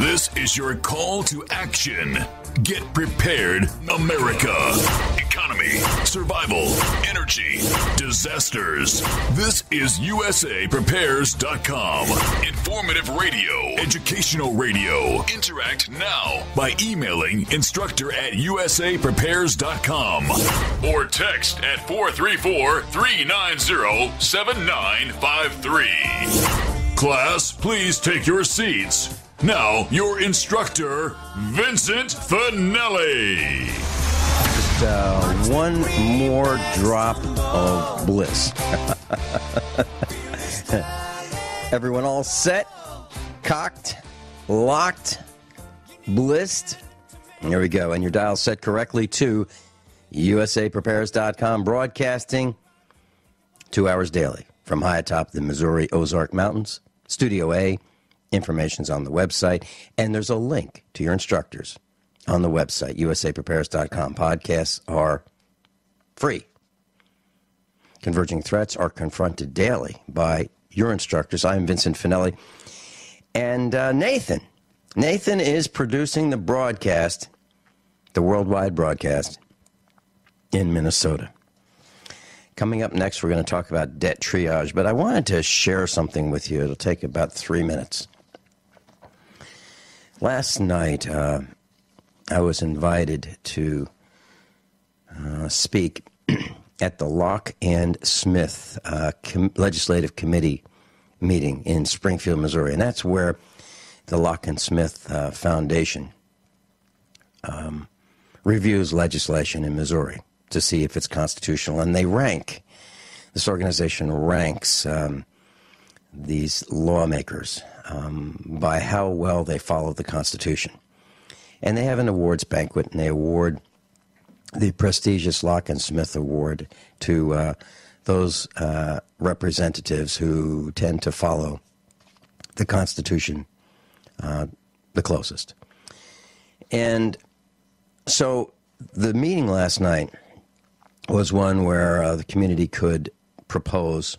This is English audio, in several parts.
This is your call to action. Get prepared, America. Economy, survival, energy, disasters. This is USAPrepares.com. Informative radio, educational radio. Interact now by emailing instructor@USAPrepares.com or text at 434-390-7953. Class, please take your seats. Now, your instructor, Vincent Finelli. Just one more drop of bliss. Everyone all set, cocked, locked, blissed? There we go. And your dial set correctly to USAPrepares.com, broadcasting 2 hours daily from high atop the Missouri Ozark Mountains, Studio A. Information's on the website, and there's a link to your instructors on the website, USAPrepares.com. Podcasts are free. Converging threats are confronted daily by your instructors. I'm Vincent Finelli. And Nathan is producing the broadcast, the worldwide broadcast, in Minnesota. Coming up next, we're going to talk about debt triage, but I wanted to share something with you. It'll take about 3 minutes. Last night, I was invited to speak at the Locke and Smith Legislative Committee meeting in Springfield, Missouri. And that's where the Locke and Smith Foundation reviews legislation in Missouri to see if it's constitutional. And they rank, this organization ranks these lawmakers by how well they follow the Constitution. And they have an awards banquet, and they award the prestigious Locke and Smith Award to those representatives who tend to follow the Constitution the closest. And so the meeting last night was one where the community could propose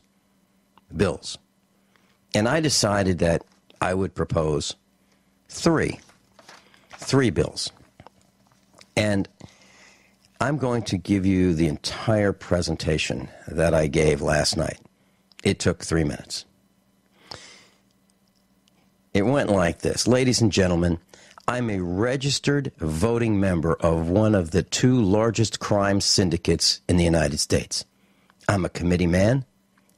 bills. And I decided that I would propose three bills. And I'm going to give you the entire presentation that I gave last night. It took 3 minutes. It went like this. Ladies and gentlemen, I'm a registered voting member of one of the 2 largest crime syndicates in the United States. I'm a committee man,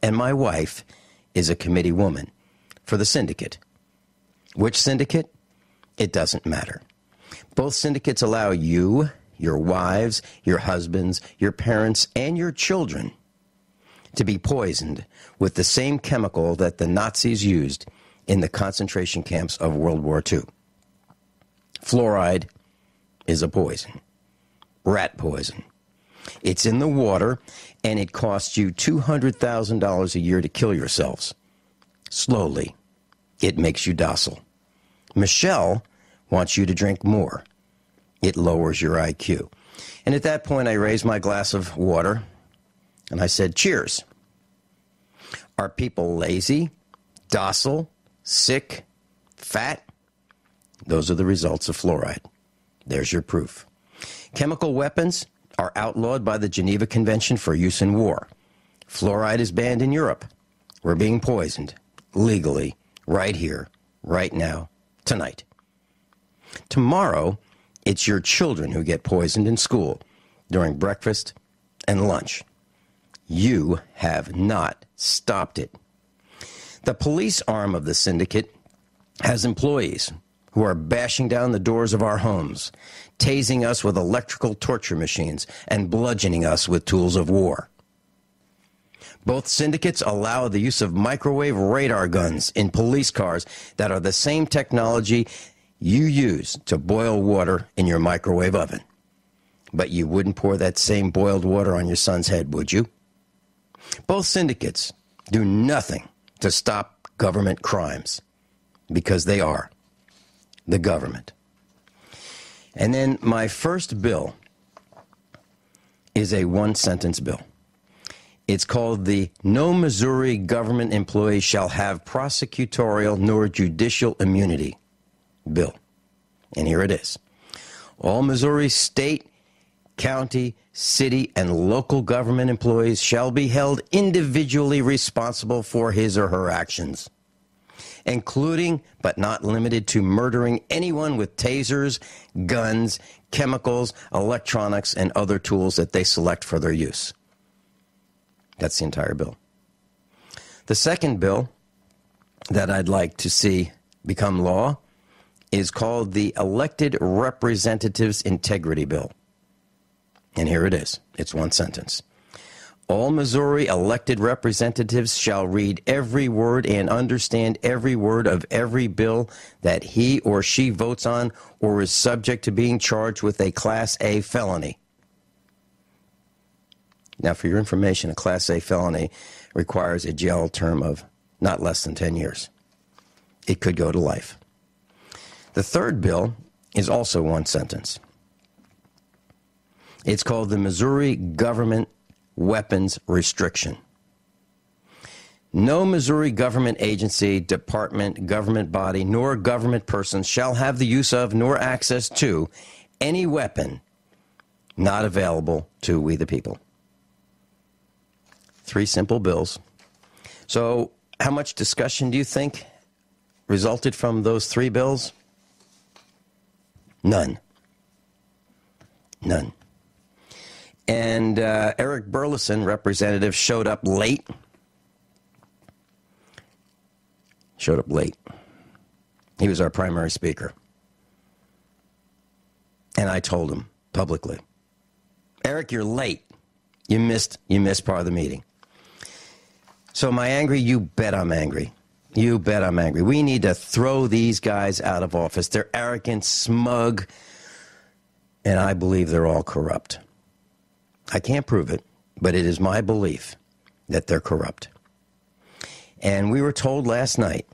and my wife is a committee woman for the syndicate. Which syndicate? It doesn't matter. Both syndicates allow you, your wives, your husbands, your parents, and your children to be poisoned with the same chemical that the Nazis used in the concentration camps of World War II. Fluoride is a poison. Rat poison. It's in the water, and it costs you $200,000 a year to kill yourselves. Slowly, it makes you docile. Michelle wants you to drink more. It lowers your IQ. And at that point, I raised my glass of water, and I said, cheers. Are people lazy, docile, sick, fat? Those are the results of fluoride. There's your proof. Chemical weapons are outlawed by the Geneva Convention for use in war. Fluoride is banned in Europe. We're being poisoned legally right here, right now, tonight. Tomorrow, it's your children who get poisoned in school during breakfast and lunch. You have not stopped it. The police arm of the syndicate has employees who are bashing down the doors of our homes, tasing us with electrical torture machines, and bludgeoning us with tools of war. Both syndicates allow the use of microwave radar guns in police cars that are the same technology you use to boil water in your microwave oven. But you wouldn't pour that same boiled water on your son's head, would you? Both syndicates do nothing to stop government crimes because they are the government. And then my first bill is a one-sentence bill. It's called the No Missouri Government Employee Shall Have Prosecutorial nor Judicial Immunity. bill. And here it is. All Missouri state, county, city, and local government employees shall be held individually responsible for his or her actions, including but not limited to murdering anyone with tasers, guns, chemicals, electronics, and other tools that they select for their use. That's the entire bill. The second bill that I'd like to see become law is called the Elected Representatives Integrity Bill. And here it is. It's one sentence. All Missouri elected representatives shall read every word and understand every word of every bill that he or she votes on or is subject to being charged with a Class A felony. Now, for your information, a Class A felony requires a jail term of not less than 10 years. It could go to life. The third bill is also one sentence. It's called the Missouri Government Weapons Restriction. No Missouri government agency, department, government body, nor government person shall have the use of nor access to any weapon not available to we the people. 3 simple bills. So how much discussion do you think resulted from those 3 bills? None. None. And Eric Burleson, representative, showed up late. He was our primary speaker. And I told him publicly, Eric, you're late. You missed part of the meeting. So am I angry? You bet I'm angry. You bet I'm angry. We need to throw these guys out of office. They're arrogant, smug, and I believe they're all corrupt. I can't prove it, but it is my belief that they're corrupt. And we were told last night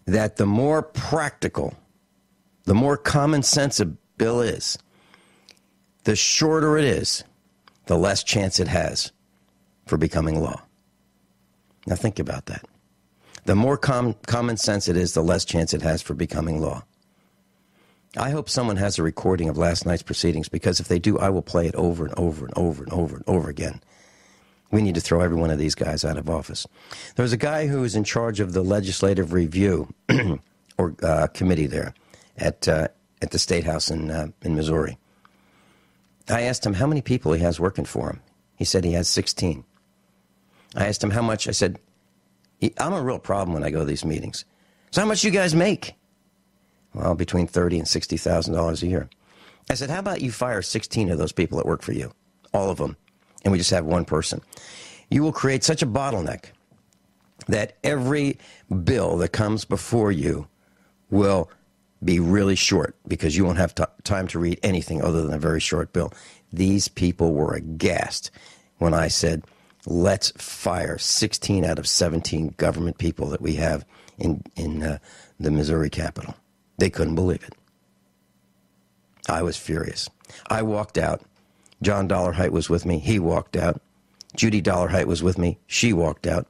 that the more practical, the more common sense a bill is, the shorter it is, the less chance it has for becoming law. Now think about that. The more common sense it is, the less chance it has for becoming law. I hope someone has a recording of last night's proceedings, because if they do, I will play it over and over and over and over and over again. We need to throw every one of these guys out of office. There's a guy who is in charge of the legislative review or committee there at the State House in Missouri. I asked him how many people he has working for him. He said he has 16. I asked him how much. I said, I'm a real problem when I go to these meetings. So how much do you guys make? Well, between $30,000 and $60,000 a year. I said, how about you fire 16 of those people that work for you, all of them, and we just have one person? You will create such a bottleneck that every bill that comes before you will be really short, because you won't have time to read anything other than a very short bill. These people were aghast when I said, let's fire 16 out of 17 government people that we have in the Missouri Capitol. They couldn't believe it. I was furious. I walked out. John Dollarhite was with me. He walked out. Judy Dollarhite was with me. She walked out.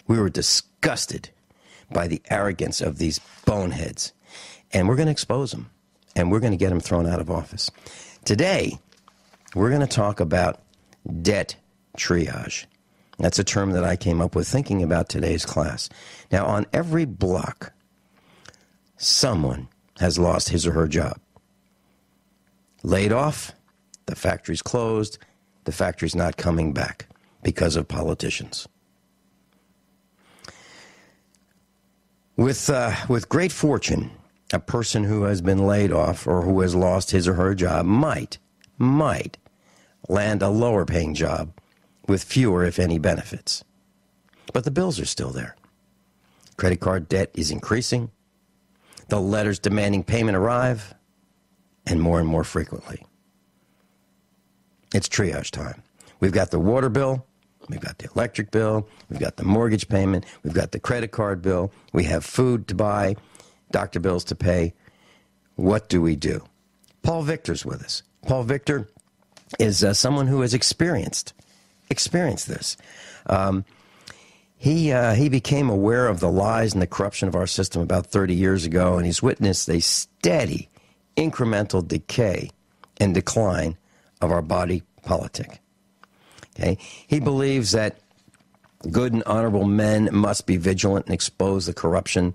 We were disgusted by the arrogance of these boneheads. And we're going to expose them. And we're going to get them thrown out of office. Today, we're going to talk about debt triage. That's a term that I came up with thinking about today's class. Now, on every block, someone has lost his or her job. Laid off, the factory's closed, the factory's not coming back because of politicians. With great fortune, a person who has been laid off or who has lost his or her job might land a lower paying job with fewer, if any, benefits. But the bills are still there. Credit card debt is increasing. The letters demanding payment arrive, and more frequently. It's triage time. We've got the water bill, we've got the electric bill, we've got the mortgage payment, we've got the credit card bill, we have food to buy, doctor bills to pay. What do we do? Paul Victor's with us. Paul Victor is someone who has experienced this. He became aware of the lies and the corruption of our system about 30 years ago, and he's witnessed a steady, incremental decay and decline of our body politic. Okay? He believes that good and honorable men must be vigilant and expose the corruption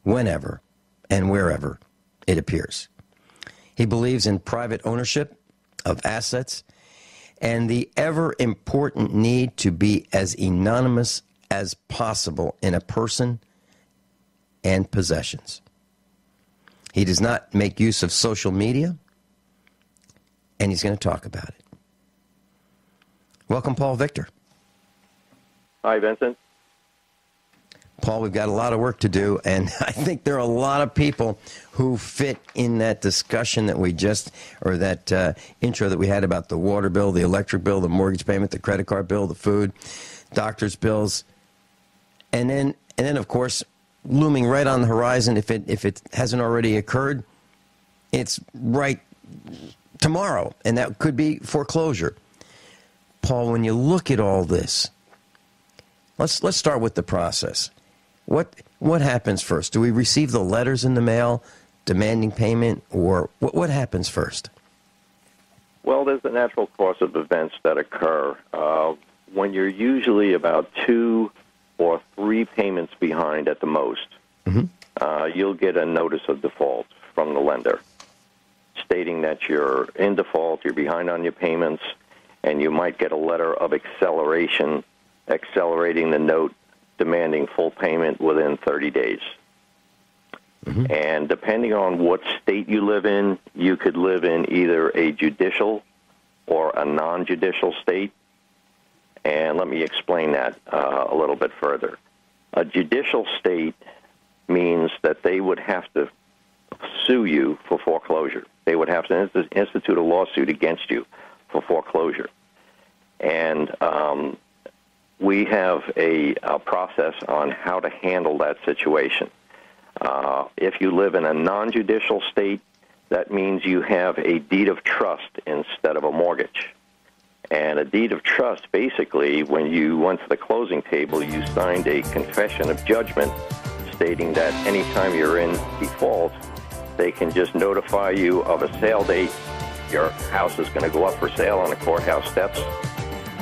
whenever and wherever it appears. He believes in private ownership of assets and the ever-important need to be as anonymous as possible in a person and possessions. He does not make use of social media, and he's going to talk about it. Welcome, Paul Victor. Hi, Vincent. Paul, we've got a lot of work to do, and I think there are a lot of people who fit in that discussion that we just, or that intro that we had about the water bill, the electric bill, the mortgage payment, the credit card bill, the food, doctor's bills, and then of course, looming right on the horizon, if it hasn't already occurred, it's right tomorrow, and that could be foreclosure. Paul, when you look at all this, let's start with the process. What happens first? Do we receive the letters in the mail demanding payment, or what happens first? Well, there's a natural course of events that occur. When you're usually about 2 or 3 payments behind at the most, you'll get a notice of default from the lender stating that you're in default, you're behind on your payments, and you might get a letter of accelerating the note, demanding full payment within 30 days. And depending on what state you live in, you could live in either a judicial or a non-judicial state. And let me explain that a little bit further. A judicial state means that they would have to sue you for foreclosure. They would have to institute a lawsuit against you for foreclosure. And we have a process on how to handle that situation. If you live in a non-judicial state, that means you have a deed of trust instead of a mortgage. And a deed of trust, basically, when you went to the closing table, you signed a confession of judgment stating that anytime you're in default, they can just notify you of a sale date. Your house is going to go up for sale on the courthouse steps.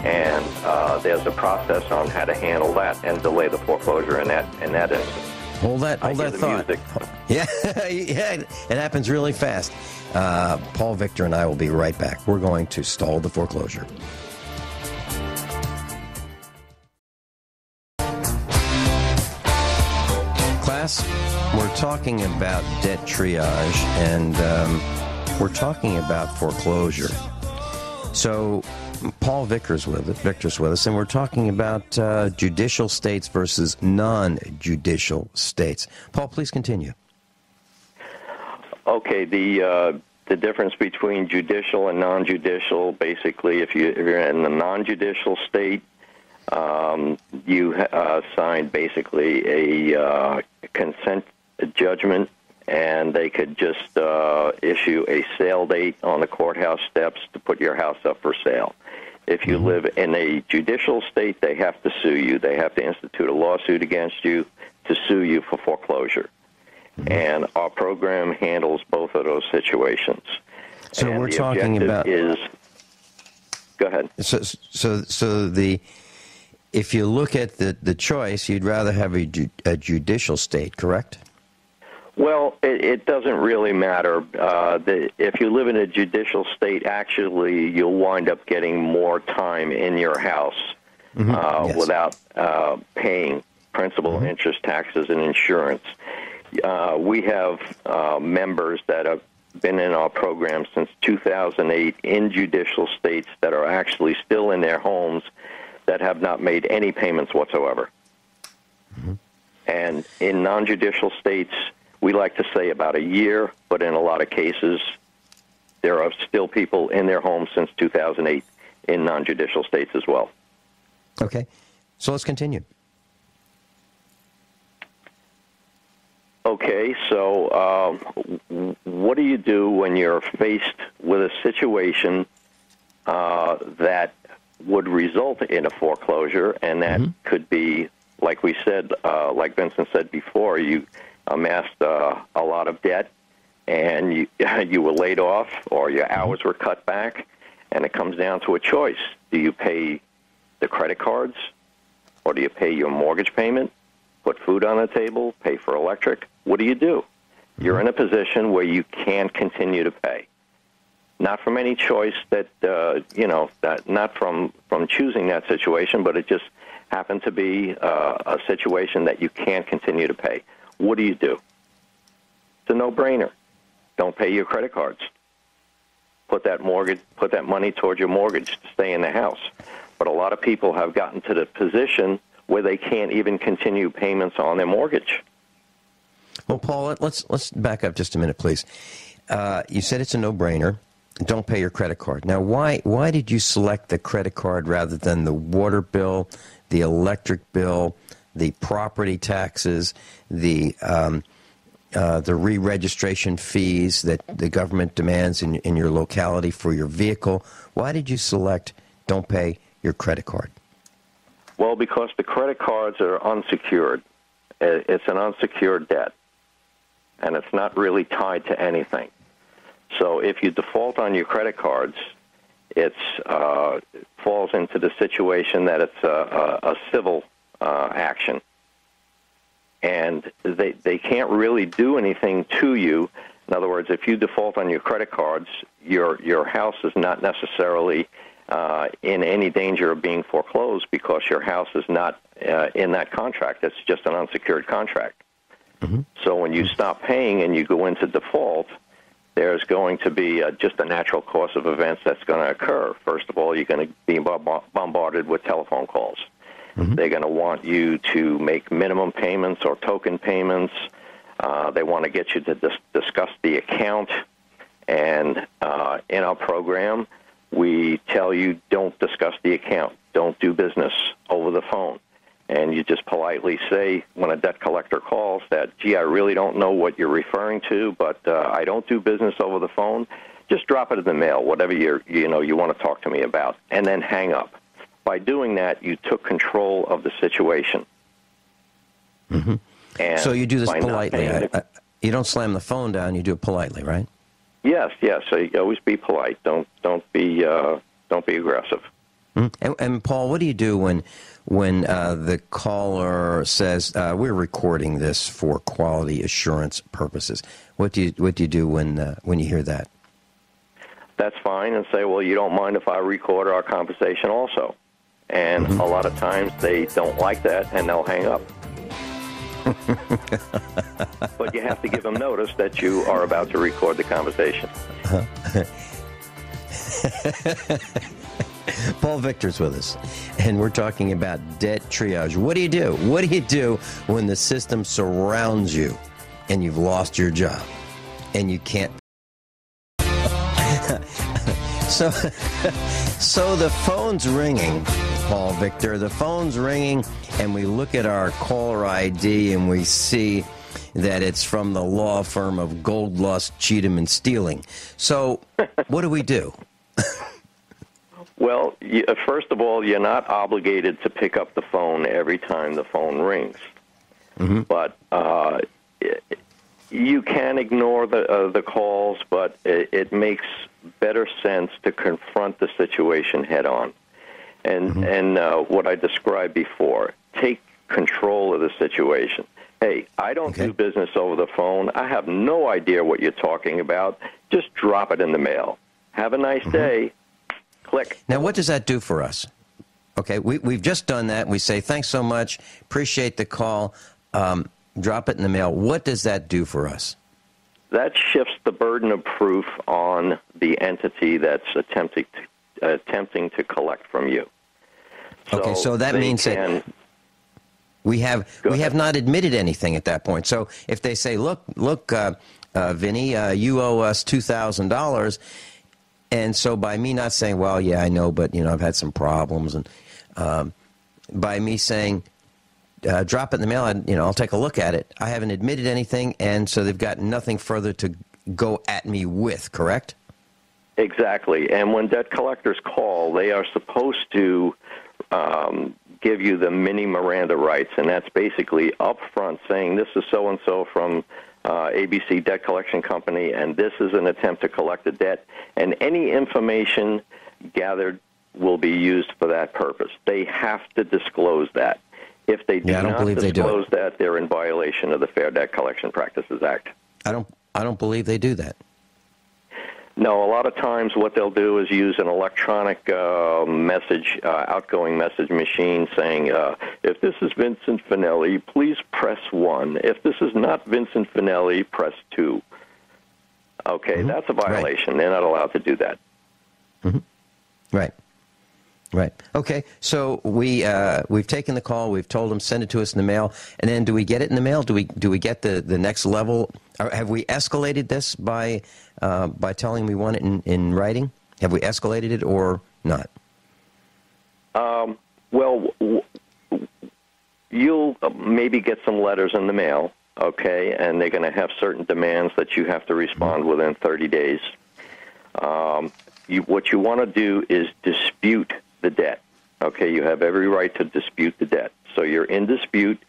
And there's a process on how to handle that and delay the foreclosure in that instance. Hold that thought. Yeah, it happens really fast. Paul Victor and I will be right back. We're going to stall the foreclosure. Class, we're talking about debt triage, and we're talking about foreclosure. So Paul Victor's with us, and we're talking about judicial states versus non-judicial states. Paul, please continue. Okay, the difference between judicial and non-judicial, basically, if you're in the non-judicial state, you signed basically a consent judgment, and they could just issue a sale date on the courthouse steps to put your house up for sale. If you live in a judicial state, they have to sue you. They have to institute a lawsuit against you to sue you for foreclosure. And our program handles both of those situations. So and we're the talking about. Go ahead. If you look at the choice, you'd rather have a judicial state, correct? Well, it doesn't really matter. If you live in a judicial state, actually, you'll wind up getting more time in your house without paying principal, interest, taxes, and insurance. We have members that have been in our program since 2008 in judicial states that are actually still in their homes that have not made any payments whatsoever. And in non-judicial states, we like to say about a year, but in a lot of cases, there are still people in their homes since 2008 in non-judicial states as well. Okay, so let's continue. Okay, so what do you do when you're faced with a situation that would result in a foreclosure, and that could be, like we said, like Vincent said before, you amassed a lot of debt, and you were laid off, or your hours were cut back, and it comes down to a choice. Do you pay the credit cards, or do you pay your mortgage payment, put food on the table, pay for electric? What do you do? You're in a position where you can't continue to pay. Not from any choice that, not from choosing that situation, but it just happened to be a situation that you can't continue to pay. What do you do? It's a no-brainer. Don't pay your credit cards. Put that money towards your mortgage to stay in the house. But a lot of people have gotten to the position where they can't even continue payments on their mortgage. Well, Paul, let's back up just a minute, please. You said it's a no-brainer. Don't pay your credit card. Now, why did you select the credit card rather than the water bill, the electric bill, the property taxes, the re-registration fees that the government demands in your locality for your vehicle? Why did you select don't pay your credit card? Well, because the credit cards are unsecured. It's an unsecured debt, and it's not really tied to anything. So if you default on your credit cards, it falls into the situation that it's a civil action. And they can't really do anything to you. In other words, if you default on your credit cards, your house is not necessarily in any danger of being foreclosed because your house is not in that contract. It's just an unsecured contract. So when you stop paying and you go into default, there's going to be just a natural course of events that's going to occur. First of all, you're going to be bombarded with telephone calls. They're going to want you to make minimum payments or token payments. They want to get you to discuss the account. And in our program, we tell you don't discuss the account. Don't do business over the phone. And you just politely say when a debt collector calls that, gee, I really don't know what you're referring to, but I don't do business over the phone. Just drop it in the mail, whatever you want to talk to me about, and then hang up. By doing that, you took control of the situation. And so you do this politely. You don't slam the phone down. You do it politely, right? Yes. So you always be polite. Don't be aggressive. And Paul, what do you do when the caller says we're recording this for quality assurance purposes? What do you do when you hear that? That's fine, and say, well, you don't mind if I record our conversation also. And a lot of times they don't like that, and they'll hang up. But you have to give them notice that you are about to record the conversation. Paul Victor's with us, and we're talking about debt triage. What do you do? What do you do when the system surrounds you and you've lost your job and you can't? So the phone's ringing, Paul Victor. The phone's ringing, and we look at our caller ID and we see that it's from the law firm of Goldlust, Cheatham, and Steeling. So what do we do? Well, first of all, you're not obligated to pick up the phone every time the phone rings. But you can ignore the calls, but it makes better sense to confront the situation head on. And what I described before, take control of the situation. Hey, I don't do business over the phone. I have no idea what you're talking about. Just drop it in the mail. Have a nice day. Click. Now, what does that do for us? Okay, we've just done that. We say, thanks so much. Appreciate the call. Drop it in the mail. What does that do for us? That shifts the burden of proof on the entity that's attempting to collect from you. Okay, so that means that we have not admitted anything at that point. So if they say, look, Vinny, you owe us $2,000, and so by me not saying, well, yeah, I know, but I've had some problems, and by me saying, drop it in the mail, and I'll take a look at it, I haven't admitted anything, and so they've got nothing further to go at me with. Correct? Exactly. And when debt collectors call, they are supposed to give you the mini Miranda rights, and that's basically upfront saying this is so-and-so from ABC Debt Collection Company, and this is an attempt to collect a debt, and any information gathered will be used for that purpose. They have to disclose that. If they do not disclose that, they're in violation of the Fair Debt Collection Practices Act. I don't believe they do that. No, a lot of times what they'll do is use an electronic outgoing message machine saying, if this is Vincent Finelli, please press 1. If this is not Vincent Finelli, press 2. Okay, that's a violation. Right. They're not allowed to do that. Right. Right. Okay. So we've taken the call. We've told them send it to us in the mail, and then do we get it in the mail? Do we get the next level? Or have we escalated this by telling we want it in writing? Have we escalated it or not? Well, you'll maybe get some letters in the mail. Okay, and they're going to have certain demands that you have to respond within 30 days. What you want to do is dispute the debt. Okay, you have every right to dispute the debt. So you're in dispute,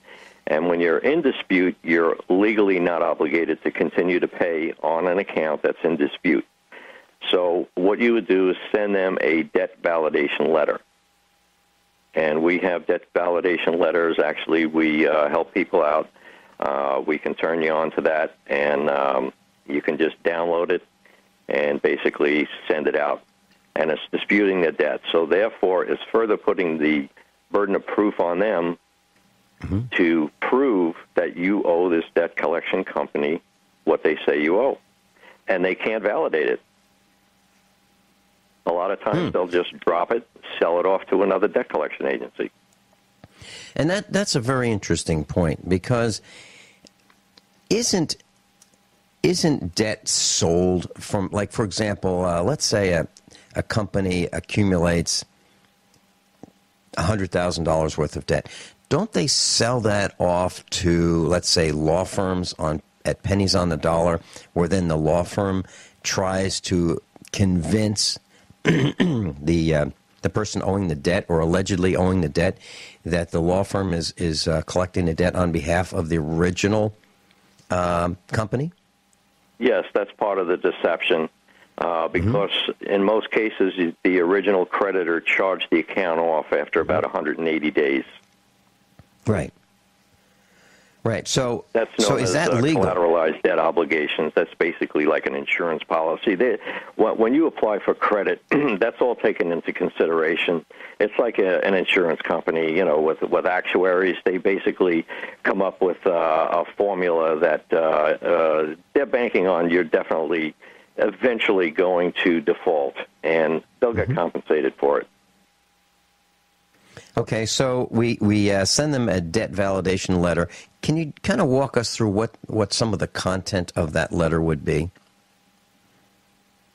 and when you're in dispute, you're legally not obligated to continue to pay on an account that's in dispute. So what you would do is send them a debt validation letter. And we have debt validation letters. Actually, we help people out. We can turn you on to that, and you can just download it and basically send it out. And it's disputing the debt. So therefore, it's further putting the burden of proof on them to prove that you owe this debt collection company what they say you owe. And they can't validate it. A lot of times they'll just drop it, sell it off to another debt collection agency. And that's a very interesting point, because isn't debt sold from, like, for example, let's say a company accumulates $100,000 worth of debt. Don't they sell that off to, let's say, law firms at pennies on the dollar, where then the law firm tries to convince the person owing the debt or allegedly owing the debt that the law firm is collecting the debt on behalf of the original company? Yes, that's part of the deception. Because in most cases, the original creditor charged the account off after about 180 days. Right. Right. So that's known is as that legal? Collateralized debt obligations. That's basically like an insurance policy. When you apply for credit, that's all taken into consideration. It's like an insurance company, with actuaries. They basically come up with a formula that they're banking on. You're definitely eventually going to default, and they'll get compensated for it. Okay, so we send them a debt validation letter. Can you kind of walk us through what some of the content of that letter would be?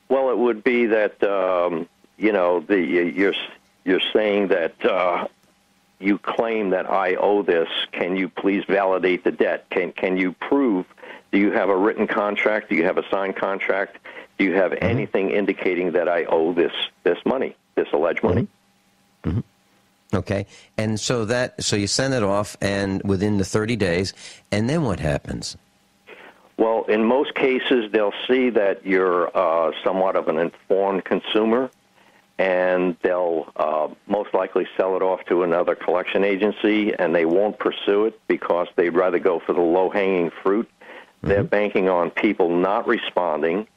Well, it would be that you're saying that you claim that I owe this. Can you please validate the debt? Can you prove? Do you have a written contract? Do you have a signed contract? Do you have anything indicating that I owe this money, this alleged money? Okay, and so you send it off, and within the 30 days, and then what happens? Well, in most cases, they'll see that you're somewhat of an informed consumer, and they'll most likely sell it off to another collection agency, and they won't pursue it because they'd rather go for the low-hanging fruit. They're banking on people not responding,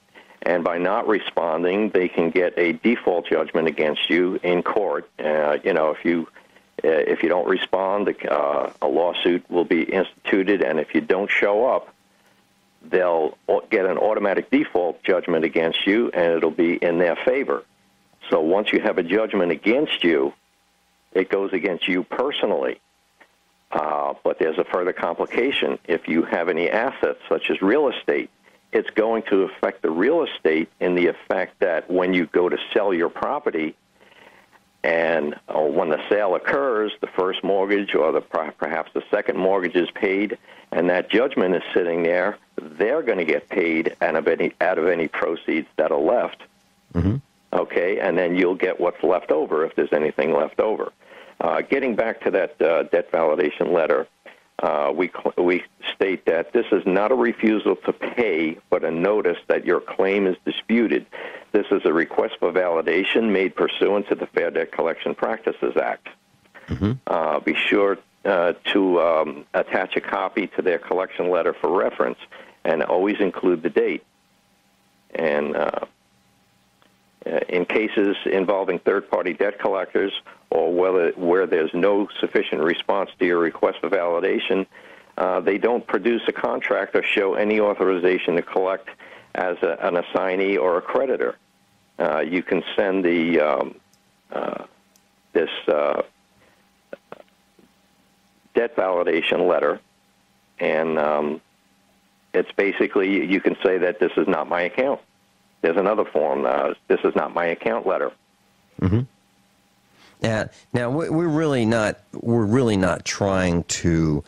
and by not responding, they can get a default judgment against you in court. If you don't respond, a lawsuit will be instituted, and if you don't show up, they'll get an automatic default judgment against you, and it'll be in their favor. So once you have a judgment against you, it goes against you personally. But there's a further complication. If you have any assets, such as real estate, it's going to affect the real estate in the effect that when you go to sell your property, and when the sale occurs, the first mortgage or perhaps the second mortgage is paid, and that judgment is sitting there, they're going to get paid out of any proceeds that are left. Okay, and then you'll get what's left over if there's anything left over. Getting back to that debt validation letter, we state that this is not a refusal to pay, but a notice that your claim is disputed. This is a request for validation made pursuant to the Fair Debt Collection Practices Act. Be sure to attach a copy to their collection letter for reference, and always include the date. And in cases involving third-party debt collectors, or where there's no sufficient response to your request for validation, they don't produce a contract or show any authorization to collect as an assignee or a creditor. You can send the this debt validation letter, and it's basically, you can say that this is not my account. There's another form, this is not my account letter. Yeah. Now we're really not trying to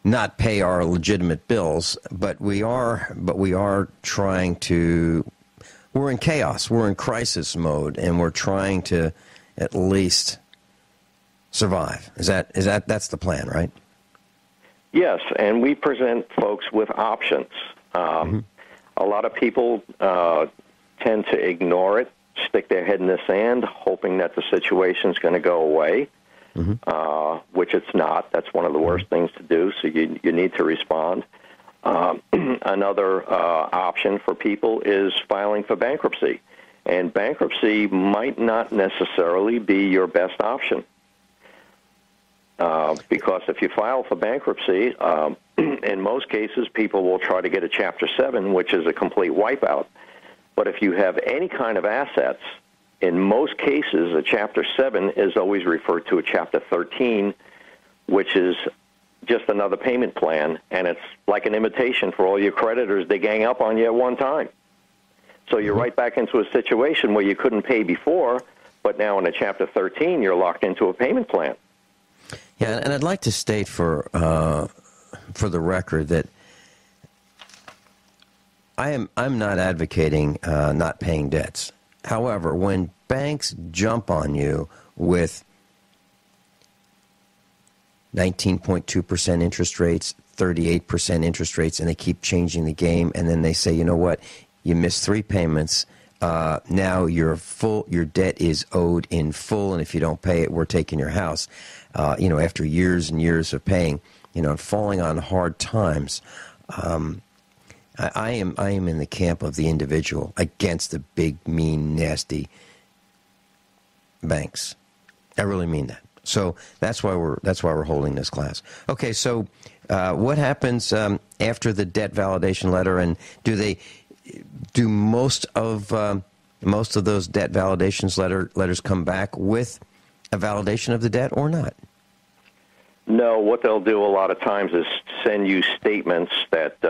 not pay our legitimate bills, but we are trying to. We're in chaos. We're in crisis mode, and we're trying to at least survive. That's the plan, right? Yes, and we present folks with options. A lot of people tend to ignore it, stick their head in the sand, hoping that the situation's going to go away, which it's not. That's one of the worst things to do, so you need to respond. Another option for people is filing for bankruptcy, and bankruptcy might not necessarily be your best option. Because if you file for bankruptcy, in most cases, people will try to get a Chapter 7, which is a complete wipeout. But if you have any kind of assets, in most cases, a Chapter 7 is always referred to a Chapter 13, which is just another payment plan, and it's like an invitation for all your creditors. They gang up on you at one time. So you're right back into a situation where you couldn't pay before, but now in a Chapter 13, you're locked into a payment plan. Yeah, and I'd like to state for the record that I'm not advocating not paying debts. However, when banks jump on you with 19.2% interest rates, 38% interest rates, and they keep changing the game, and then they say, you know what, you missed 3 payments. Now your debt is owed in full, and if you don't pay it, we're taking your house. After years and years of paying, and falling on hard times, I am in the camp of the individual against the big, mean, nasty banks. I really mean that. So that's why we're holding this class. Okay, so what happens after the debt validation letter, and do most of those debt validations letters come back with a validation of the debt or not? No, what they'll do a lot of times is send you statements that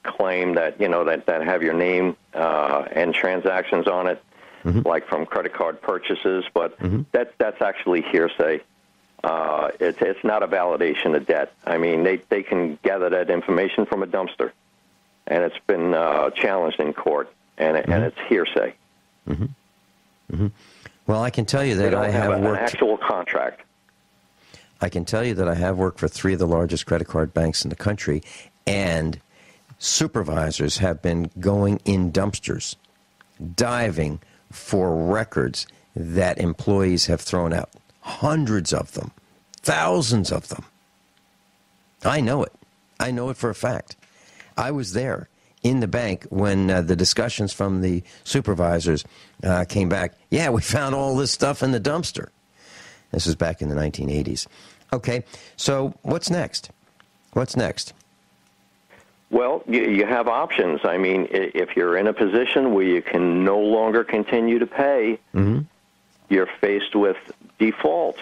claim that that have your name and transactions on it, like from credit card purchases. But that's actually hearsay. It's not a validation of debt. I mean, they can gather that information from a dumpster, and it's been challenged in court, and it's hearsay. Well, I can tell you that I have worked an actual contract. I can tell you that I have worked for 3 of the largest credit card banks in the country, and supervisors have been going in dumpsters, diving for records that employees have thrown out. Hundreds of them, thousands of them. I know it. I know it for a fact. I was there in the bank when the discussions from the supervisors came back. Yeah, we found all this stuff in the dumpster. This was back in the 1980s. Okay, so what's next? What's next? Well, you have options. I mean, if you're in a position where you can no longer continue to pay, you're faced with default.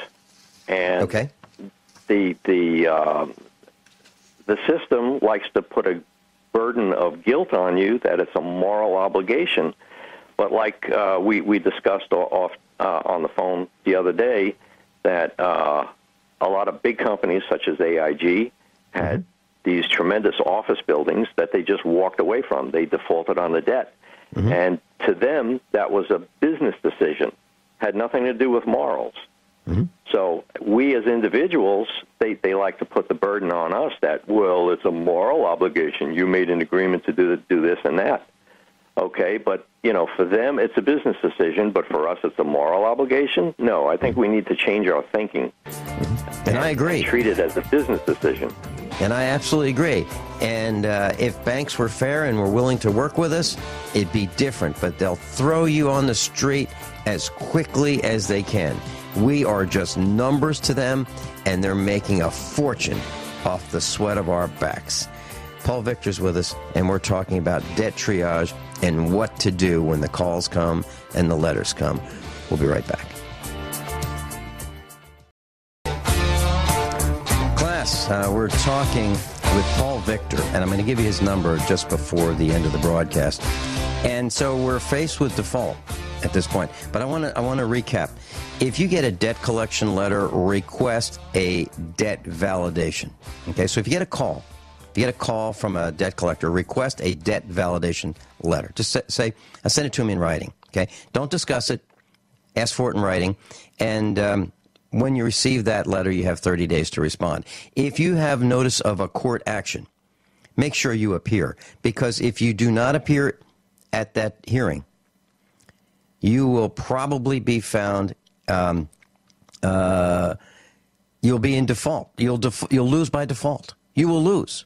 And the system likes to put a burden of guilt on you that it's a moral obligation. But like we discussed on the phone the other day, that a lot of big companies such as AIG had these tremendous office buildings that they just walked away from. They defaulted on the debt. Mm-hmm. And to them, that was a business decision, had nothing to do with morals. Mm-hmm. So we as individuals, they like to put the burden on us that, well, it's a moral obligation. You made an agreement to do this and that. Okay, but, for them, it's a business decision, but for us, it's a moral obligation? No, I think we need to change our thinking. Mm-hmm. And I agree. Treat it as a business decision. And I absolutely agree. And if banks were fair and were willing to work with us, it'd be different. But they'll throw you on the street as quickly as they can. We are just numbers to them, and they're making a fortune off the sweat of our backs. Paul Victor's with us, and we're talking about debt triage and what to do when the calls come and the letters come. We'll be right back. Class, we're talking with Paul Victor, and I'm going to give you his number just before the end of the broadcast. And so we're faced with default at this point. But I want to recap. If you get a debt collection letter, request a debt validation. Okay, so if you get a call from a debt collector, request a debt validation letter. Just say, send it to him in writing. Okay, don't discuss it. Ask for it in writing, and when you receive that letter, you have 30 days to respond. If you have notice of a court action, make sure you appear, because if you do not appear at that hearing, you will probably be found. You'll be in default. You'll lose by default. You will lose.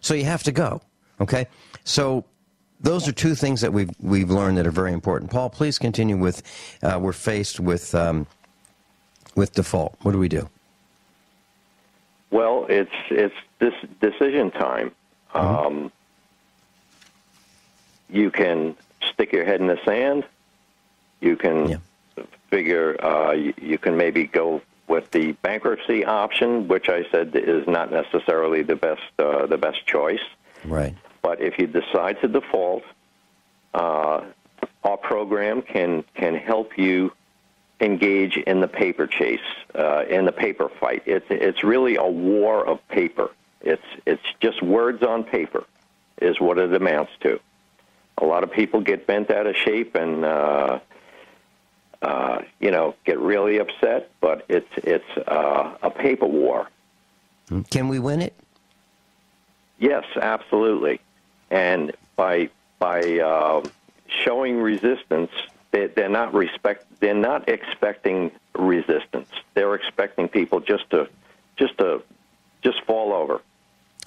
So you have to go. Okay. So those are two things that we've learned that are very important. Paul, please continue with. We're faced with default. What do we do? Well, it's this decision time. Mm-hmm. You can stick your head in the sand. You can figure. You can maybe go with the bankruptcy option, which I said is not necessarily the best choice. Right. But if you decide to default, our program can help you engage in the paper chase, in the paper fight. It's really a war of paper. It's just words on paper is what it amounts to. A lot of people get bent out of shape and get really upset, but it's a paper war. Can we win it? Yes, absolutely. And by showing resistance, they're not expecting resistance. They're expecting people just to fall over.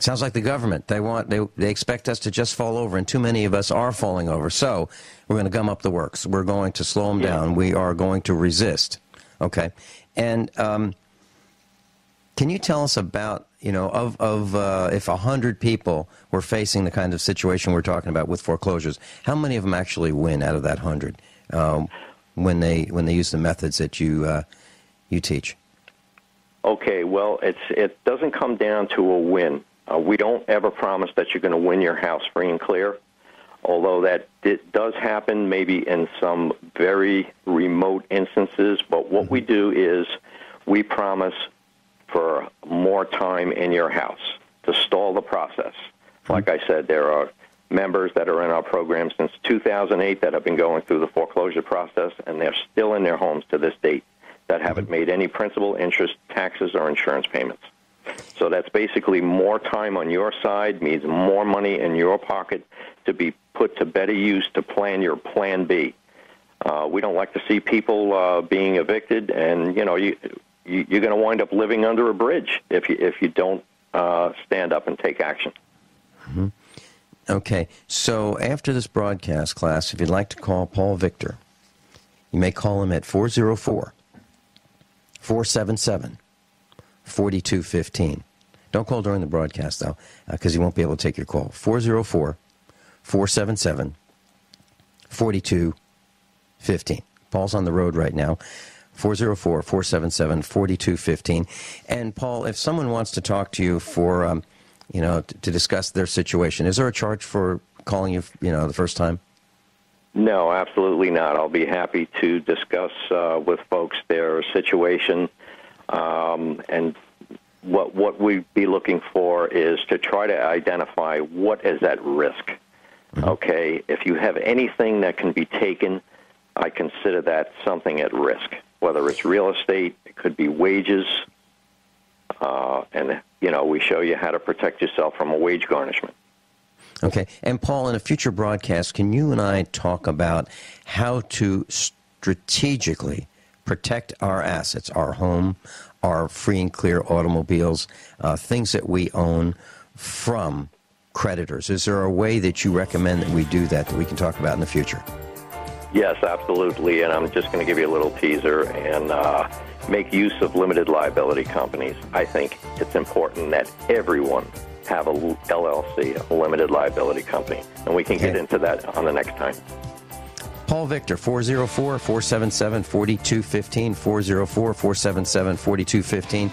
Sounds like the government. They expect us to just fall over, and too many of us are falling over. So we're going to gum up the works. We're going to slow them down. We are going to resist. Okay. And can you tell us about, if 100 people were facing the kind of situation we're talking about with foreclosures, how many of them actually win out of that 100 when they use the methods that you teach? Okay. Well, it doesn't come down to a win. We don't ever promise that you're going to win your house free and clear, although it does happen maybe in some very remote instances. But what we do is we promise for more time in your house to stall the process. Like I said, there are members that are in our program since 2008 that have been going through the foreclosure process, and they're still in their homes to this date that haven't made any principal, interest, taxes, or insurance payments. So that's basically more time on your side, means more money in your pocket to be put to better use to plan your plan B. We don't like to see people being evicted, and you're going to wind up living under a bridge if you don't stand up and take action. Mm-hmm. Okay, so after this broadcast, class, if you'd like to call Paul Victor, you may call him at 404-477-4215. Don't call during the broadcast, though, because he won't be able to take your call. 404-477-4215. Paul's on the road right now. 404-477-4215. And, Paul, if someone wants to talk to you for, to discuss their situation, is there a charge for calling you, the first time? No, absolutely not. I'll be happy to discuss with folks their situation and what we'd be looking for is to try to identify what is at risk. Okay, if you have anything that can be taken, I consider that something at risk, whether it's real estate, it could be wages, and, we show you how to protect yourself from a wage garnishment. Okay, and Paul, in a future broadcast, can you and I talk about how to strategically protect our assets, our home, our free and clear automobiles, things that we own from creditors? Is there a way that you recommend that we do that we can talk about in the future? Yes, absolutely, and I'm just going to give you a little teaser and make use of limited liability companies. I think it's important that everyone have a LLC, a limited liability company, and we can get into that on the next time. Paul Victor, 404-477-4215, 404-477-4215.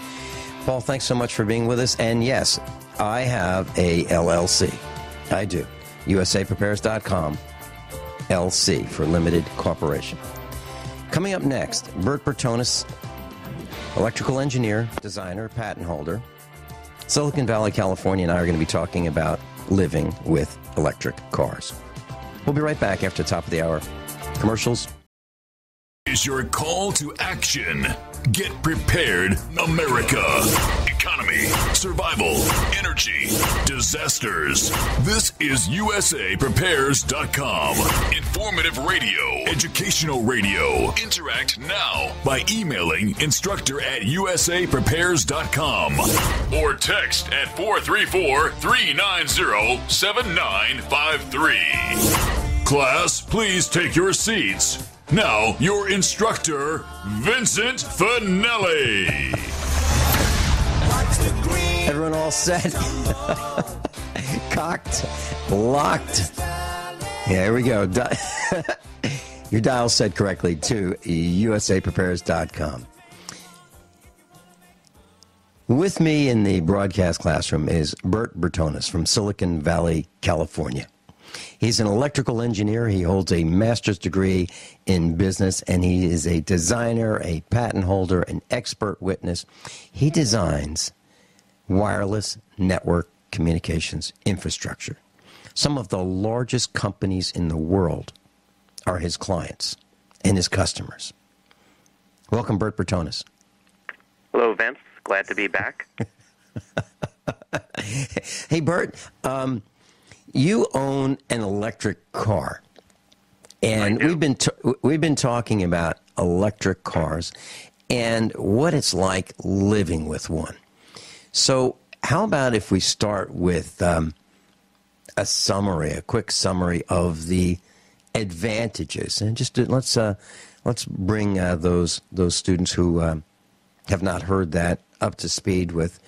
Paul, thanks so much for being with us. And yes, I have a LLC. I do. USAprepares.com, LC for Limited Corporation. Coming up next, Bert Bertonis, electrical engineer, designer, patent holder, Silicon Valley, California, and I are going to be talking about living with electric cars. We'll be right back after the top of the hour. Commercials. Is your call to action. Get prepared, America. Economy, survival, energy, disasters. This is USAprepares.com. Informative radio, educational radio. Interact now by emailing instructor@USAprepares.com or text at 434-390-7953. Class, please take your seats. Now, your instructor, Vincent Finelli. Everyone all set? Cocked, locked. Yeah, here we go. Your dial set correctly to USAprepares.com. With me in the broadcast classroom is Bert Bertonis from Silicon Valley, California. He's an electrical engineer. He holds a master's degree in business, and he is a designer, a patent holder, an expert witness. He designs wireless network communications infrastructure. Some of the largest companies in the world are his clients and his customers. Welcome, Bert Bertonis. Hello, Vince. Glad to be back. Hey, Bert. You own an electric car, and we've been talking about electric cars and what it's like living with one. So, how about if we start with a quick summary of the advantages, and just let's bring those students who have not heard that up to speed with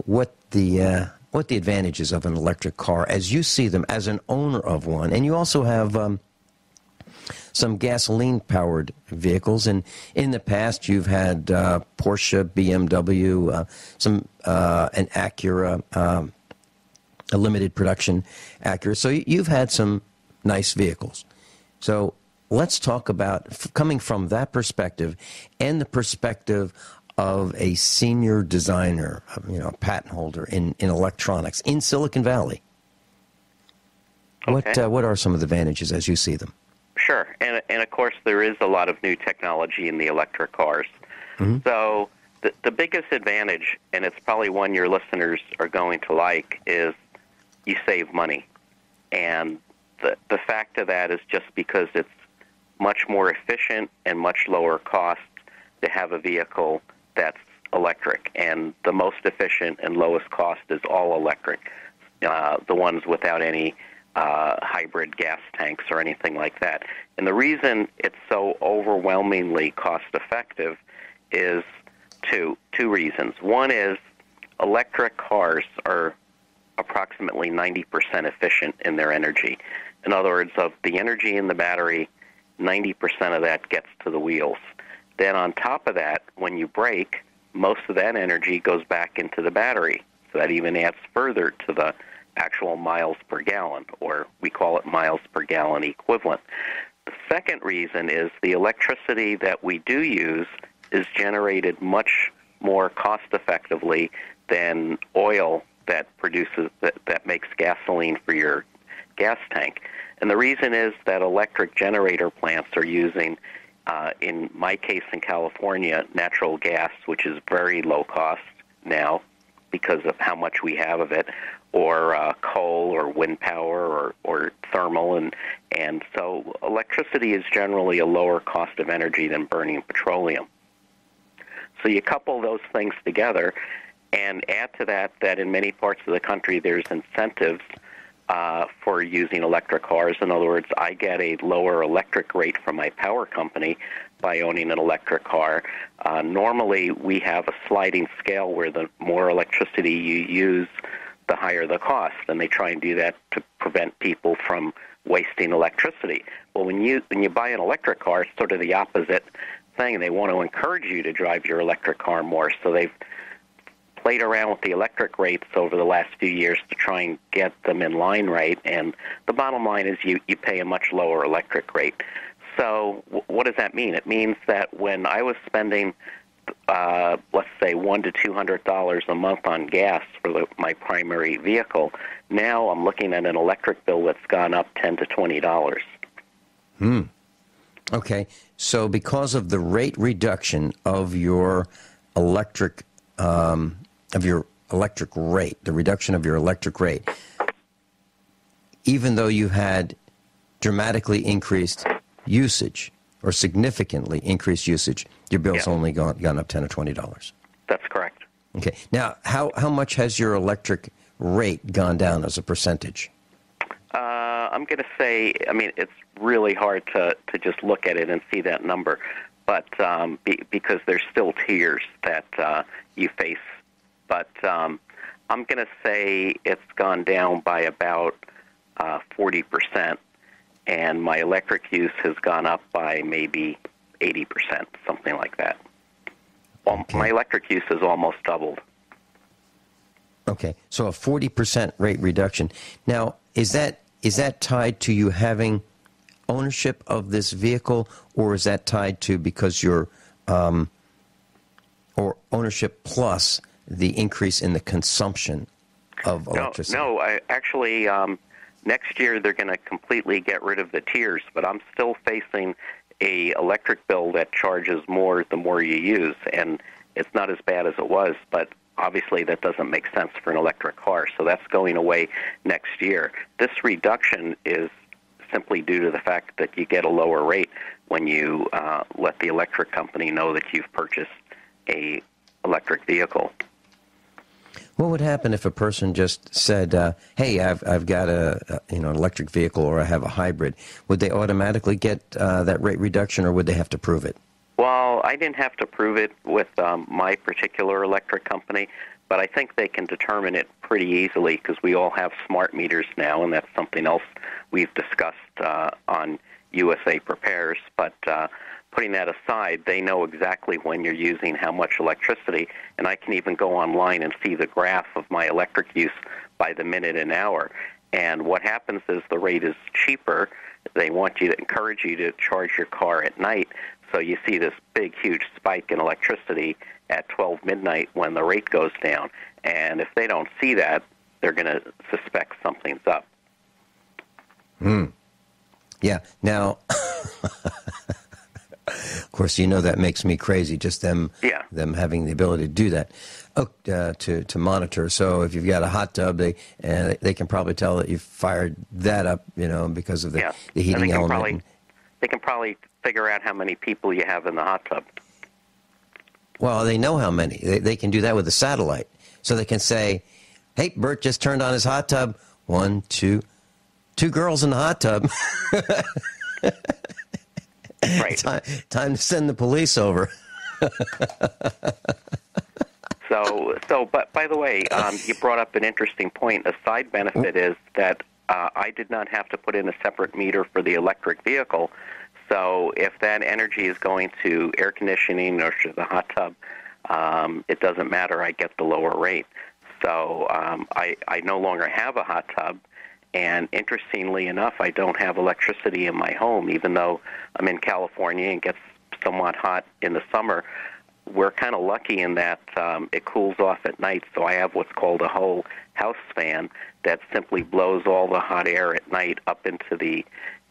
what the advantages of an electric car as you see them as an owner of one. And you also have some gasoline-powered vehicles. And in the past, you've had Porsche, BMW, an Acura, a limited production Acura. So you've had some nice vehicles. So let's talk about coming from that perspective and the perspective of a senior designer, a patent holder in electronics in Silicon Valley. Okay. What are some of the advantages as you see them? Sure. And of course, there is a lot of new technology in the electric cars. Mm-hmm. So the biggest advantage, and it's probably one your listeners are going to like, is you save money. And the fact of that is just because it's much more efficient and much lower cost to have a vehicle that's electric, and the most efficient and lowest cost is all electric, the ones without any hybrid gas tanks or anything like that. And the reason it's so overwhelmingly cost-effective is two reasons. One is electric cars are approximately 90% efficient in their energy. In other words, of the energy in the battery, 90% of that gets to the wheels. Then on top of that, when you brake, most of that energy goes back into the battery. So that even adds further to the actual miles per gallon, or we call it miles per gallon equivalent. The second reason is the electricity that we do use is generated much more cost effectively than oil that makes gasoline for your gas tank. And the reason is that electric generator plants are using, in my case in California, natural gas, which is very low cost now because of how much we have of it, or coal or wind power or thermal. And so electricity is generally a lower cost of energy than burning petroleum. So you couple those things together and add to that in many parts of the country there's incentives for using electric cars. In other words, I get a lower electric rate from my power company by owning an electric car. Normally, we have a sliding scale where the more electricity you use, the higher the cost, and they try and do that to prevent people from wasting electricity. Well, when you buy an electric car, it's sort of the opposite thing. They want to encourage you to drive your electric car more, so they've played around with the electric rates over the last few years to try and get them in line right, and the bottom line is you pay a much lower electric rate. So what does that mean? It means that when I was spending, let's say, $100 to $200 a month on gas for my primary vehicle, now I'm looking at an electric bill that's gone up $10 to $20. Okay, so because of the rate reduction of your electric rate, the reduction of your electric rate, even though you had dramatically increased usage or significantly increased usage, your bill's only gone up $10 or $20. That's correct. Okay. Now, how much has your electric rate gone down as a percentage? I'm going to say, I mean, it's really hard to just look at it and see that number, but because there's still tiers that you face. But I'm going to say it's gone down by about 40%, and my electric use has gone up by maybe 80%, something like that. Well, okay. My electric use has almost doubled. Okay, so a 40% rate reduction. Now, is that tied to you having ownership of this vehicle, or is that tied to because you're or ownership plus the increase in the consumption of electricity? No, I actually next year they're going to completely get rid of the tiers, but I'm still facing a electric bill that charges more the more you use, and it's not as bad as it was, but obviously that doesn't make sense for an electric car, so that's going away next year. This reduction is simply due to the fact that you get a lower rate when you let the electric company know that you've purchased a electric vehicle. What would happen if a person just said, "Hey, I've got an electric vehicle, or I have a hybrid"? Would they automatically get that rate reduction, or would they have to prove it? Well, I didn't have to prove it with my particular electric company, but I think they can determine it pretty easily because we all have smart meters now, and that's something else we've discussed on USA Prepares. But putting that aside, they know exactly when you're using how much electricity, and I can even go online and see the graph of my electric use by the minute and hour. And what happens is the rate is cheaper. They want you to encourage you to charge your car at night, so you see this big, huge spike in electricity at 12 midnight when the rate goes down. And if they don't see that, they're going to suspect something's up. Yeah. Now, of course, that makes me crazy, just them having the ability to do that, to monitor. So if you've got a hot tub, they can probably tell that you've fired that up, because of the heating element. They can probably figure out how many people you have in the hot tub. Well, they know how many. They can do that with a satellite. So they can say, "Hey, Bert just turned on his hot tub. 1, 2 girls in the hot tub." Right. Time to send the police over. But by the way, you brought up an interesting point. A side benefit is that I did not have to put in a separate meter for the electric vehicle. So if that energy is going to air conditioning or to the hot tub, it doesn't matter. I get the lower rate. So I no longer have a hot tub. And interestingly enough, I don't have electricity in my home, even though I'm in California and it gets somewhat hot in the summer. we're kind of lucky in that it cools off at night, so I have what's called a whole house fan that simply blows all the hot air at night up into the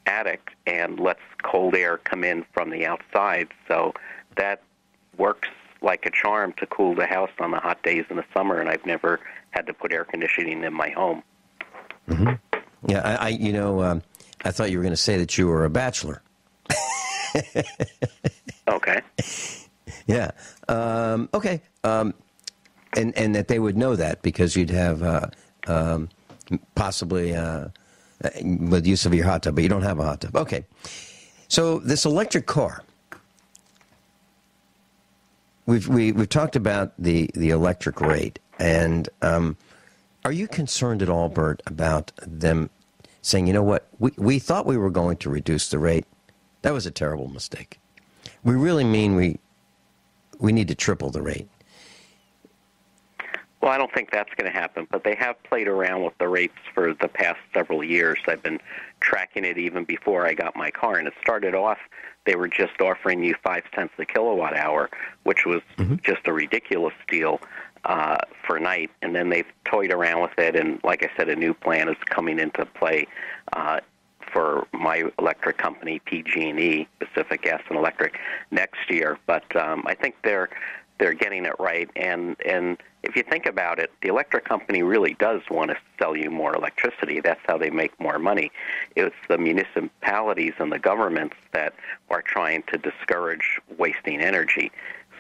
attic and lets cold air come in from the outside. So that works like a charm to cool the house on the hot days in the summer, and I've never had to put air conditioning in my home. Mm-hmm. Yeah, I thought you were going to say that you were a bachelor. Okay. Yeah. Okay. And that they would know that because you'd have possibly with use of your hot tub, but you don't have a hot tub. Okay. So this electric car, we've talked about the electric rate, and are you concerned at all, Bert, about them saying, you know what, we thought we were going to reduce the rate. That was a terrible mistake. We really mean we need to triple the rate. Well, I don't think that's going to happen, but they have played around with the rates for the past several years. I've been tracking it even before I got my car, and it started off, they were just offering you 5 cents a kilowatt hour, which was just a ridiculous deal for night, and then they've toyed around with it, and like I said, a new plan is coming into play for my electric company, PG&E, Pacific Gas and Electric, next year. But I think they're getting it right, and if you think about it, the electric company really does want to sell you more electricity. That's how they make more money. It's the municipalities and the governments that are trying to discourage wasting energy.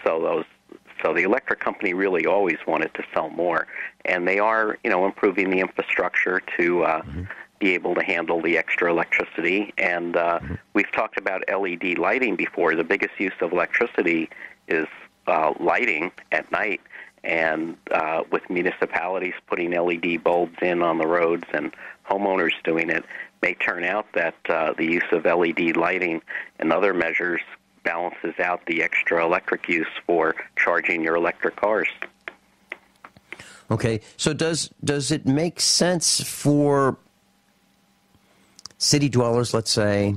So the electric company really always wanted to sell more, and they are, improving the infrastructure to be able to handle the extra electricity. And we've talked about LED lighting before. The biggest use of electricity is lighting at night, and with municipalities putting LED bulbs in on the roads and homeowners doing it, may turn out that the use of LED lighting and other measures balances out the extra electric use for charging your electric cars. Okay, so does it make sense for city dwellers, let's say,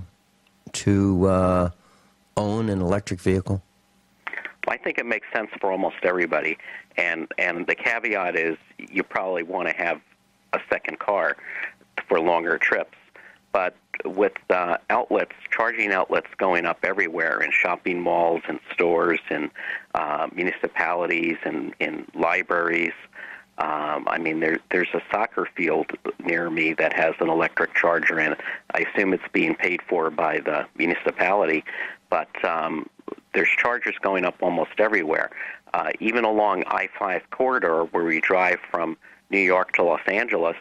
to own an electric vehicle? I think it makes sense for almost everybody, and the caveat is you probably want to have a second car for longer trips. But with charging outlets going up everywhere in shopping malls and stores and municipalities and in libraries, there's a soccer field near me that has an electric charger in it. I assume it's being paid for by the municipality, but there's chargers going up almost everywhere. Even along I-5 corridor where we drive from New York to Los Angeles,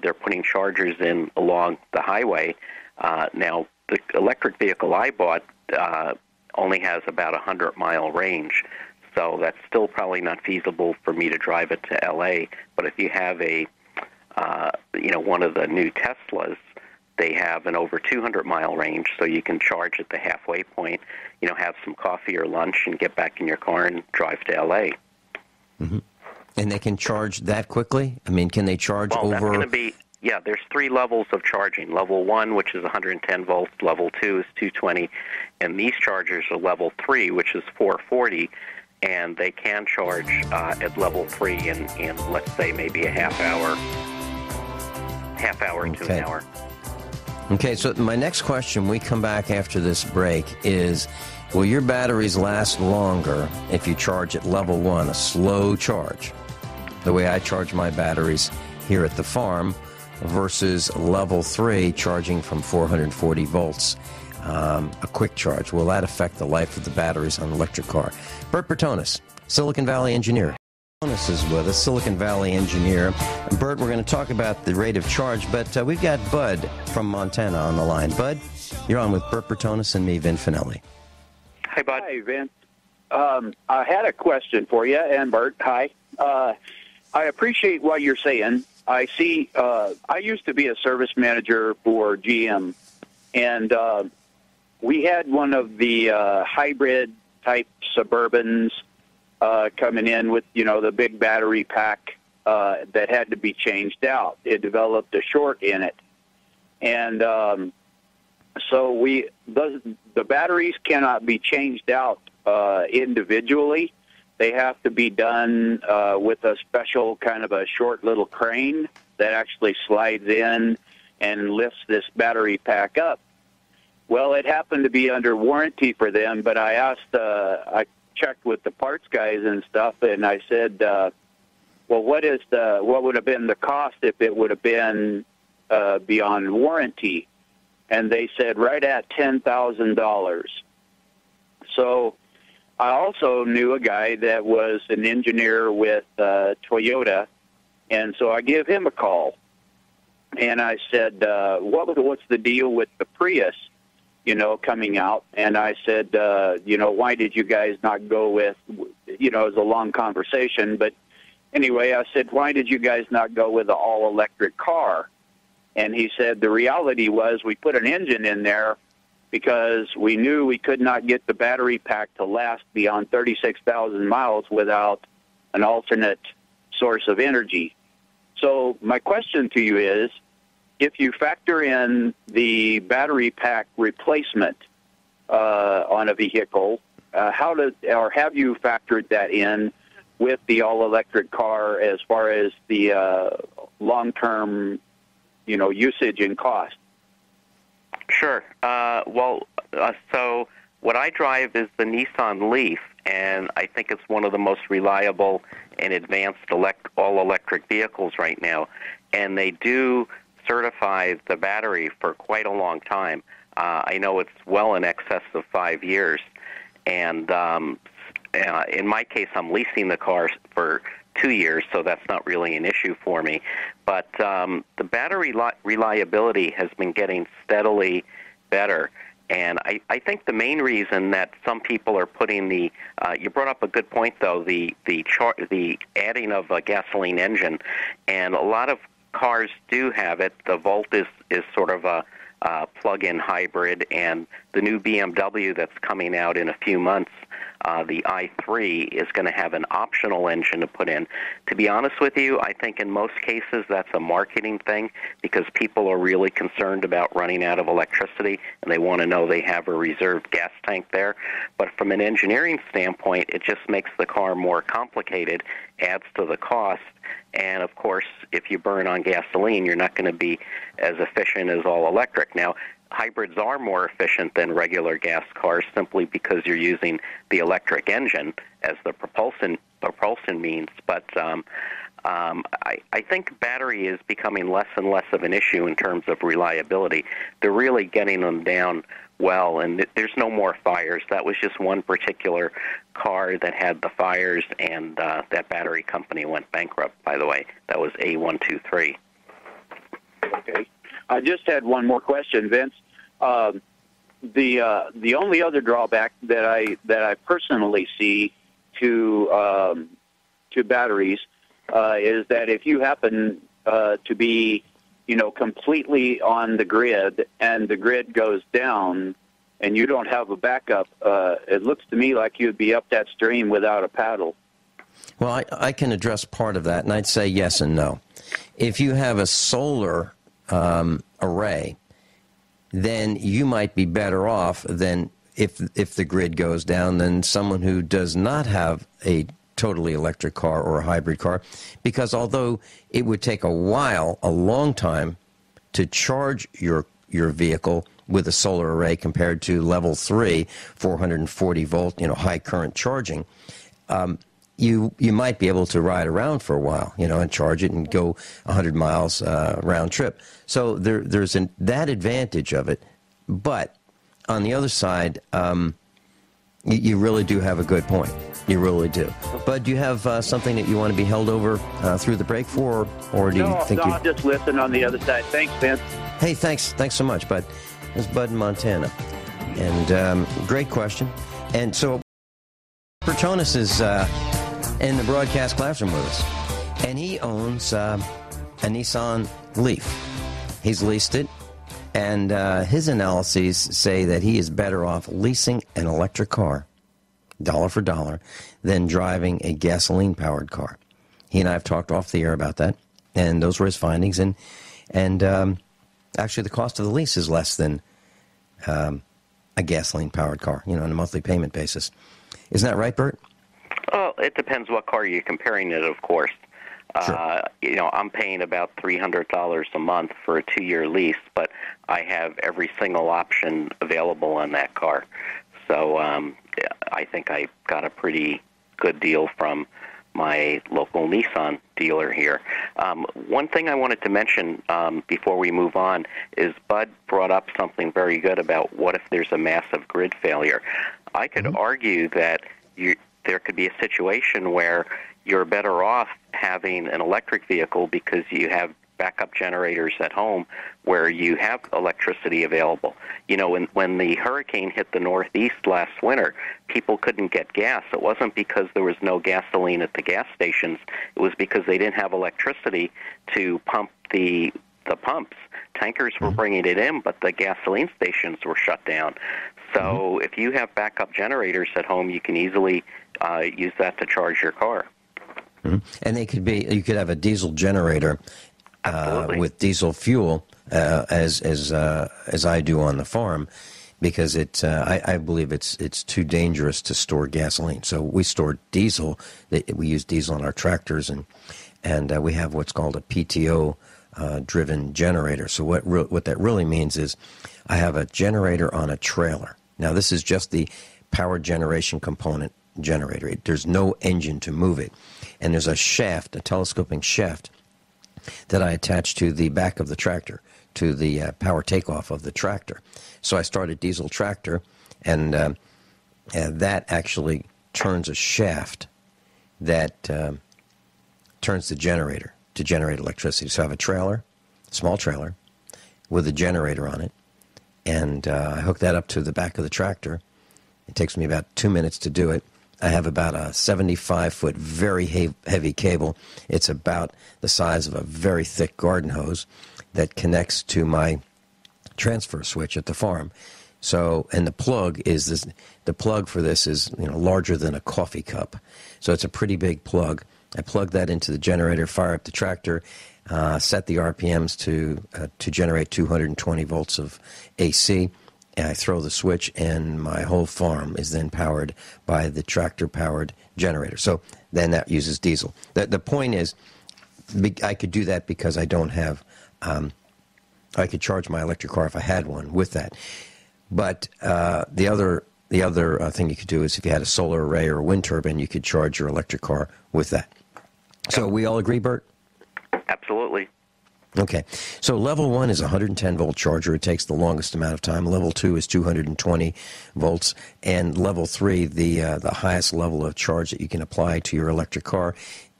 they're putting chargers in along the highway. Now, the electric vehicle I bought only has about a 100-mile range, so that's still probably not feasible for me to drive it to L.A. But if you have one of the new Teslas, they have an over 200-mile range, so you can charge at the halfway point, have some coffee or lunch and get back in your car and drive to L.A. Mm-hmm. And they can charge that quickly? Can they charge over? That's going to be, there's 3 levels of charging. Level 1, which is 110 volts. Level 2 is 220. And these chargers are level 3, which is 440. And they can charge at level 3 in let's say, maybe a half hour to an hour. Okay, so my next question, we come back after this break, is will your batteries last longer if you charge at level 1, a slow charge, the way I charge my batteries here at the farm, versus level 3, charging from 440 volts, a quick charge? Will that affect the life of the batteries on an electric car? Bert Bertonis, Silicon Valley engineer. Bertonis is with us, Silicon Valley engineer. Bert, we're going to talk about the rate of charge, but we've got Bud from Montana on the line. Bud, you're on with Bert Bertonis and me, Vin Finelli. Hi, Bud. Hi, Vince. I had a question for you, and Bert, hi. I appreciate what you're saying. I see, I used to be a service manager for GM, and we had one of the hybrid-type Suburbans coming in with, the big battery pack that had to be changed out. It developed a short in it. And so the batteries cannot be changed out individually. They have to be done with a special kind of a short little crane that actually slides in and lifts this battery pack up. Well, it happened to be under warranty for them, but I asked, I checked with the parts guys and stuff, and I said, well, what would have been the cost if it would have been beyond warranty? And they said right at $10,000. So I also knew a guy that was an engineer with Toyota, and so I gave him a call. And I said, what's the deal with the Prius, coming out? And I said, why did you guys not go with, it was a long conversation. But anyway, I said, why did you guys not go with an all-electric car? And he said, the reality was we put an engine in there because we knew we could not get the battery pack to last beyond 36,000 miles without an alternate source of energy. So my question to you is, if you factor in the battery pack replacement on a vehicle, have you factored that in with the all-electric car as far as the long-term, usage and cost? Sure. So what I drive is the Nissan Leaf, and I think it's one of the most reliable and advanced all-electric vehicles right now. And they do certify the battery for quite a long time. I know it's well in excess of 5 years. And in my case, I'm leasing the car for 2 years, so that's not really an issue for me. But the battery reliability has been getting steadily better. And I think the main reason that some people are putting the you brought up a good point, though, the adding of a gasoline engine, and a lot of cars do have it. The Volt is sort of a plug-in hybrid, and the new BMW that's coming out in a few months, the i3, is going to have an optional engine to put in. To be honest with you, I think in most cases that's a marketing thing because people are really concerned about running out of electricity and they want to know they have a reserved gas tank there. But from an engineering standpoint, it just makes the car more complicated, adds to the cost, and of course, if you burn on gasoline, you're not going to be as efficient as all electric. Now, hybrids are more efficient than regular gas cars simply because you're using the electric engine as the propulsion means. But I think battery is becoming less and less of an issue in terms of reliability. They're really getting them down well, and there's no more fires. That was just one particular car that had the fires, and that battery company went bankrupt, by the way. That was A123. Okay. I just had one more question, Vince. The only other drawback that I personally see to batteries is that if you happen to be completely on the grid and the grid goes down and you don't have a backup, it looks to me like you'd be up that stream without a paddle. Well, I can address part of that, and I'd say yes and no. If you have a solar array, then you might be better off than if the grid goes down than someone who does not have a totally electric car or a hybrid car, because although it would take a long time to charge your vehicle with a solar array compared to level 3, 440 volt, high current charging, you might be able to ride around for a while, and charge it and go 100 miles round trip. So there's that advantage of it. But on the other side, you really do have a good point. You really do. But do you have something that you want to be held over through the break for, or do you think you... No, I'll just listen on the other side. Thanks, Vince. Hey, thanks so much, Bud. This is Bud in Montana. And great question. And so Bertonis is in the broadcast classroom with us, and he owns a Nissan Leaf. He's leased it, and his analyses say that he is better off leasing an electric car, dollar for dollar, than driving a gasoline-powered car. He and I have talked off the air about that, and those were his findings. And actually, the cost of the lease is less than a gasoline-powered car, on a monthly payment basis. Isn't that right, Bert? Well, it depends what car you're comparing it, of course. Sure. I'm paying about $300 a month for a 2-year lease, but I have every single option available on that car. So I think I got a pretty good deal from my local Nissan dealer here. One thing I wanted to mention before we move on is Bud brought up something very good about what if there's a massive grid failure. I could argue that there could be a situation where you're better off having an electric vehicle because you have backup generators at home where you have electricity available. When the hurricane hit the Northeast last winter, people couldn't get gas. It wasn't because there was no gasoline at the gas stations. It was because they didn't have electricity to pump the pumps. Tankers were bringing it in, but the gasoline stations were shut down. So if you have backup generators at home, you can easily use that to charge your car. And you could have a diesel generator with diesel fuel, as I do on the farm, because I believe it's too dangerous to store gasoline. So we store diesel. We use diesel on our tractors, and we have what's called a PTO driven generator. So what that really means is I have a generator on a trailer. Now this is just the power generation component generator. There's no engine to move it. And there's a shaft, a telescoping shaft, that I attach to the back of the tractor, to the power takeoff of the tractor. So I start a diesel tractor, and that actually turns a shaft that turns the generator to generate electricity. So I have a trailer, small trailer, with a generator on it, and I hook that up to the back of the tractor. It takes me about 2 minutes to do it. I have about a 75-foot very heavy cable. It's about the size of a very thick garden hose that connects to my transfer switch at the farm. So, and the plug is this. The plug for this is larger than a coffee cup. So it's a pretty big plug. I plug that into the generator, fire up the tractor, set the RPMs to generate 220 volts of AC. And I throw the switch, and my whole farm is then powered by the tractor-powered generator. So then that uses diesel. The point is, I could do that because I don't have. I could charge my electric car if I had one with that. But the other thing you could do is if you had a solar array or a wind turbine, you could charge your electric car with that. So we all agree, Bert? Absolutely. Okay, so level 1 is a 110-volt charger. It takes the longest amount of time. Level 2 is 220 volts. And level 3, the highest level of charge that you can apply to your electric car,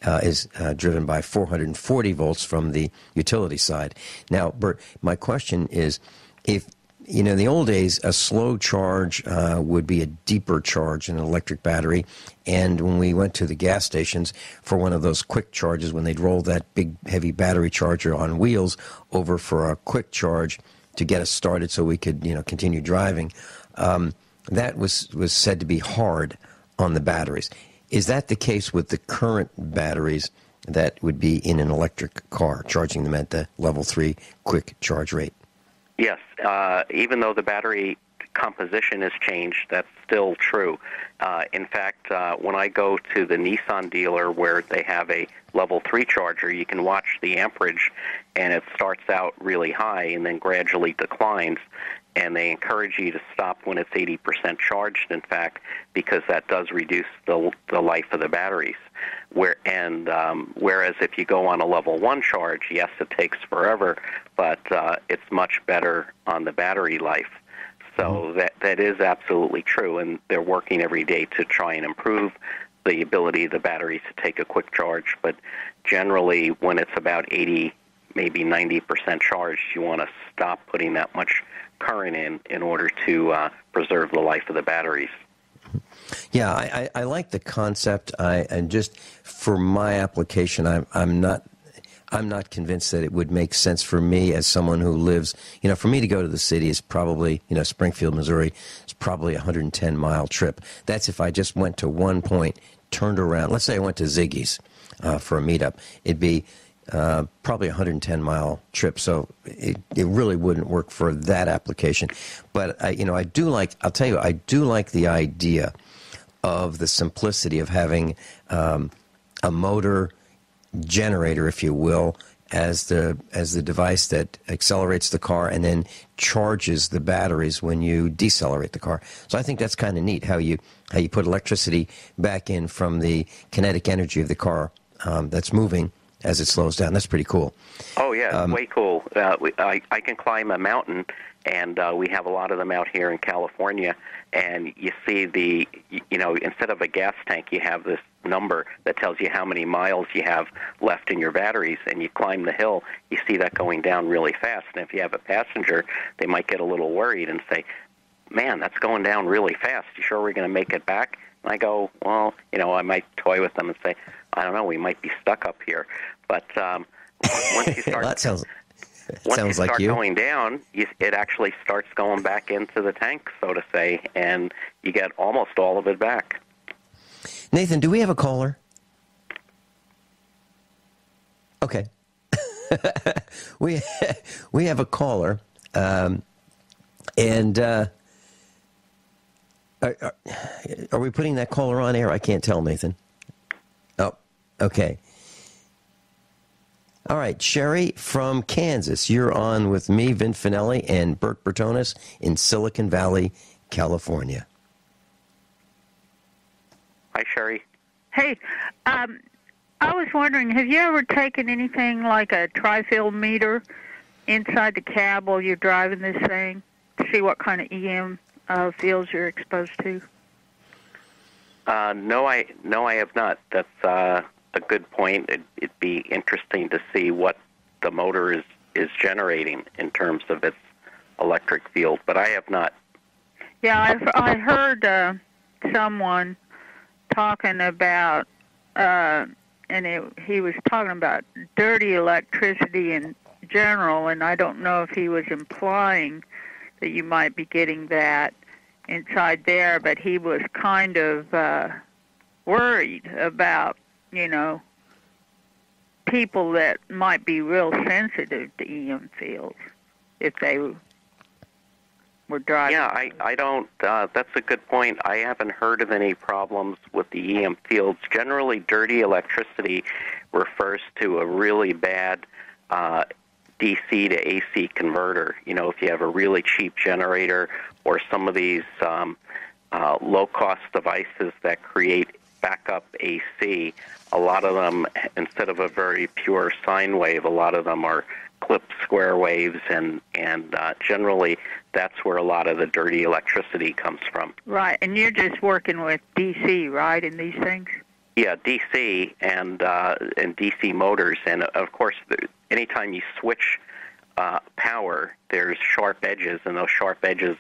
is driven by 440 volts from the utility side. Now, Bert, my question is, if in the old days, a slow charge would be a deeper charge in an electric battery. And when we went to the gas stations for one of those quick charges, when they'd roll that big, heavy battery charger on wheels over for a quick charge to get us started so we could, continue driving, that was said to be hard on the batteries. Is that the case with the current batteries that would be in an electric car, charging them at the level 3 quick charge rate? Yes, even though the battery composition has changed, that's still true. In fact, when I go to the Nissan dealer where they have a level 3 charger, you can watch the amperage, and it starts out really high and then gradually declines. And they encourage you to stop when it's 80% charged, in fact, because that does reduce the life of the batteries. Whereas if you go on a level 1 charge, yes, it takes forever, but it's much better on the battery life. So that is absolutely true, and they're working every day to try and improve the ability of the batteries to take a quick charge. But generally, when it's about 80, maybe 90% charged, you want to stop putting that much current in order to preserve the life of the batteries. Yeah, I like the concept. And just for my application, I'm not convinced that it would make sense for me as someone who lives. For me to go to the city is probably Springfield, Missouri. It's probably a 110-mile trip. That's if I just went to one point, turned around. Let's say I went to Ziggy's for a meetup. It'd be probably a 110-mile trip, so it really wouldn't work for that application. But I do like the idea of the simplicity of having a motor generator, if you will, as the device that accelerates the car and then charges the batteries when you decelerate the car. So I think that's kind of neat how you put electricity back in from the kinetic energy of the car that's moving as it slows down. That's pretty cool. Oh yeah, way cool. I can climb a mountain, and we have a lot of them out here in California. And you see instead of a gas tank, you have this number that tells you how many miles you have left in your batteries, and you climb the hill, you see that going down really fast. And if you have a passenger, they might get a little worried and say, man, that's going down really fast. You sure we're going to make it back? And I go, well, I might toy with them and say, I don't know, we might be stuck up here. But once you start... That sounds like going down, it actually starts going back into the tank, so to say, and you get almost all of it back. Nathan, do we have a caller? Okay. we have a caller, and are we putting that caller on air? I can't tell, Nathan. Oh, okay. All right, Sherry from Kansas, you're on with me, Vin Finelli, and Bert Bertonis in Silicon Valley, California. Hi, Sherry. Hey, I was wondering, have you ever taken anything like a tri-field meter inside the cab while you're driving this thing to see what kind of EM fields you're exposed to? No, I have not. That's a good point. It'd be interesting to see what the motor is generating in terms of its electric field, but I have not. Yeah, I heard someone talking about, he was talking about dirty electricity in general, and I don't know if he was implying that you might be getting that inside there, but he was kind of worried about, people that might be real sensitive to EM fields if they were driving. Yeah, I don't, that's a good point. I haven't heard of any problems with the EM fields. Generally, dirty electricity refers to a really bad DC to AC converter. If you have a really cheap generator or some of these low-cost devices that create backup AC, a lot of them, instead of a very pure sine wave, a lot of them are clipped square waves, and generally that's where a lot of the dirty electricity comes from. Right, and you're just working with DC, right, in these things? Yeah, DC and DC motors, and of course, anytime you switch power, there's sharp edges, and those sharp edges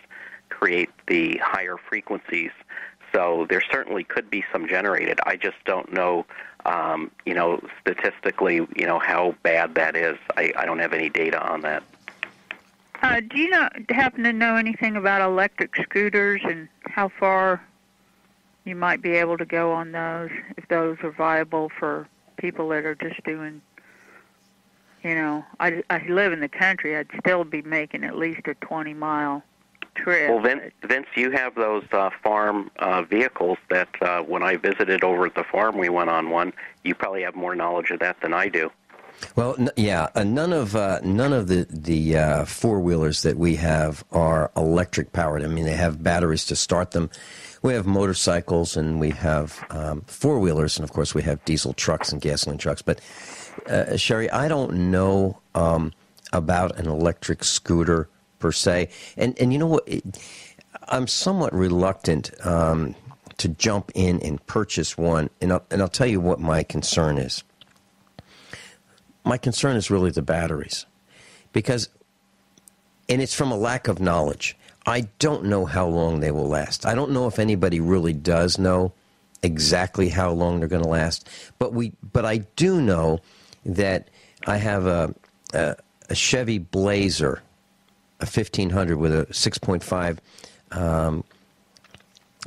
create the higher frequencies. So there certainly could be some generated. I just don't know, statistically, how bad that is. I don't have any data on that. Do you happen to know anything about electric scooters and how far you might be able to go on those, if those are viable for people that are just doing, I live in the country. I'd still be making at least a 20-mile trip. Well, Vince, you have those farm vehicles that when I visited over at the farm, we went on one. You probably have more knowledge of that than I do. Well, none of the four-wheelers that we have are electric powered. I mean, they have batteries to start them. We have motorcycles and we have four-wheelers, and of course we have diesel trucks and gasoline trucks. But Sherry, I don't know about an electric scooter per se, and you know what? I'm somewhat reluctant to jump in and purchase one, and I'll tell you what my concern is. My concern is really the batteries, and it's from a lack of knowledge. I don't know how long they will last. I don't know if anybody really does know exactly how long they're going to last, but I do know that I have a Chevy Blazer, a 1500 with a 6.5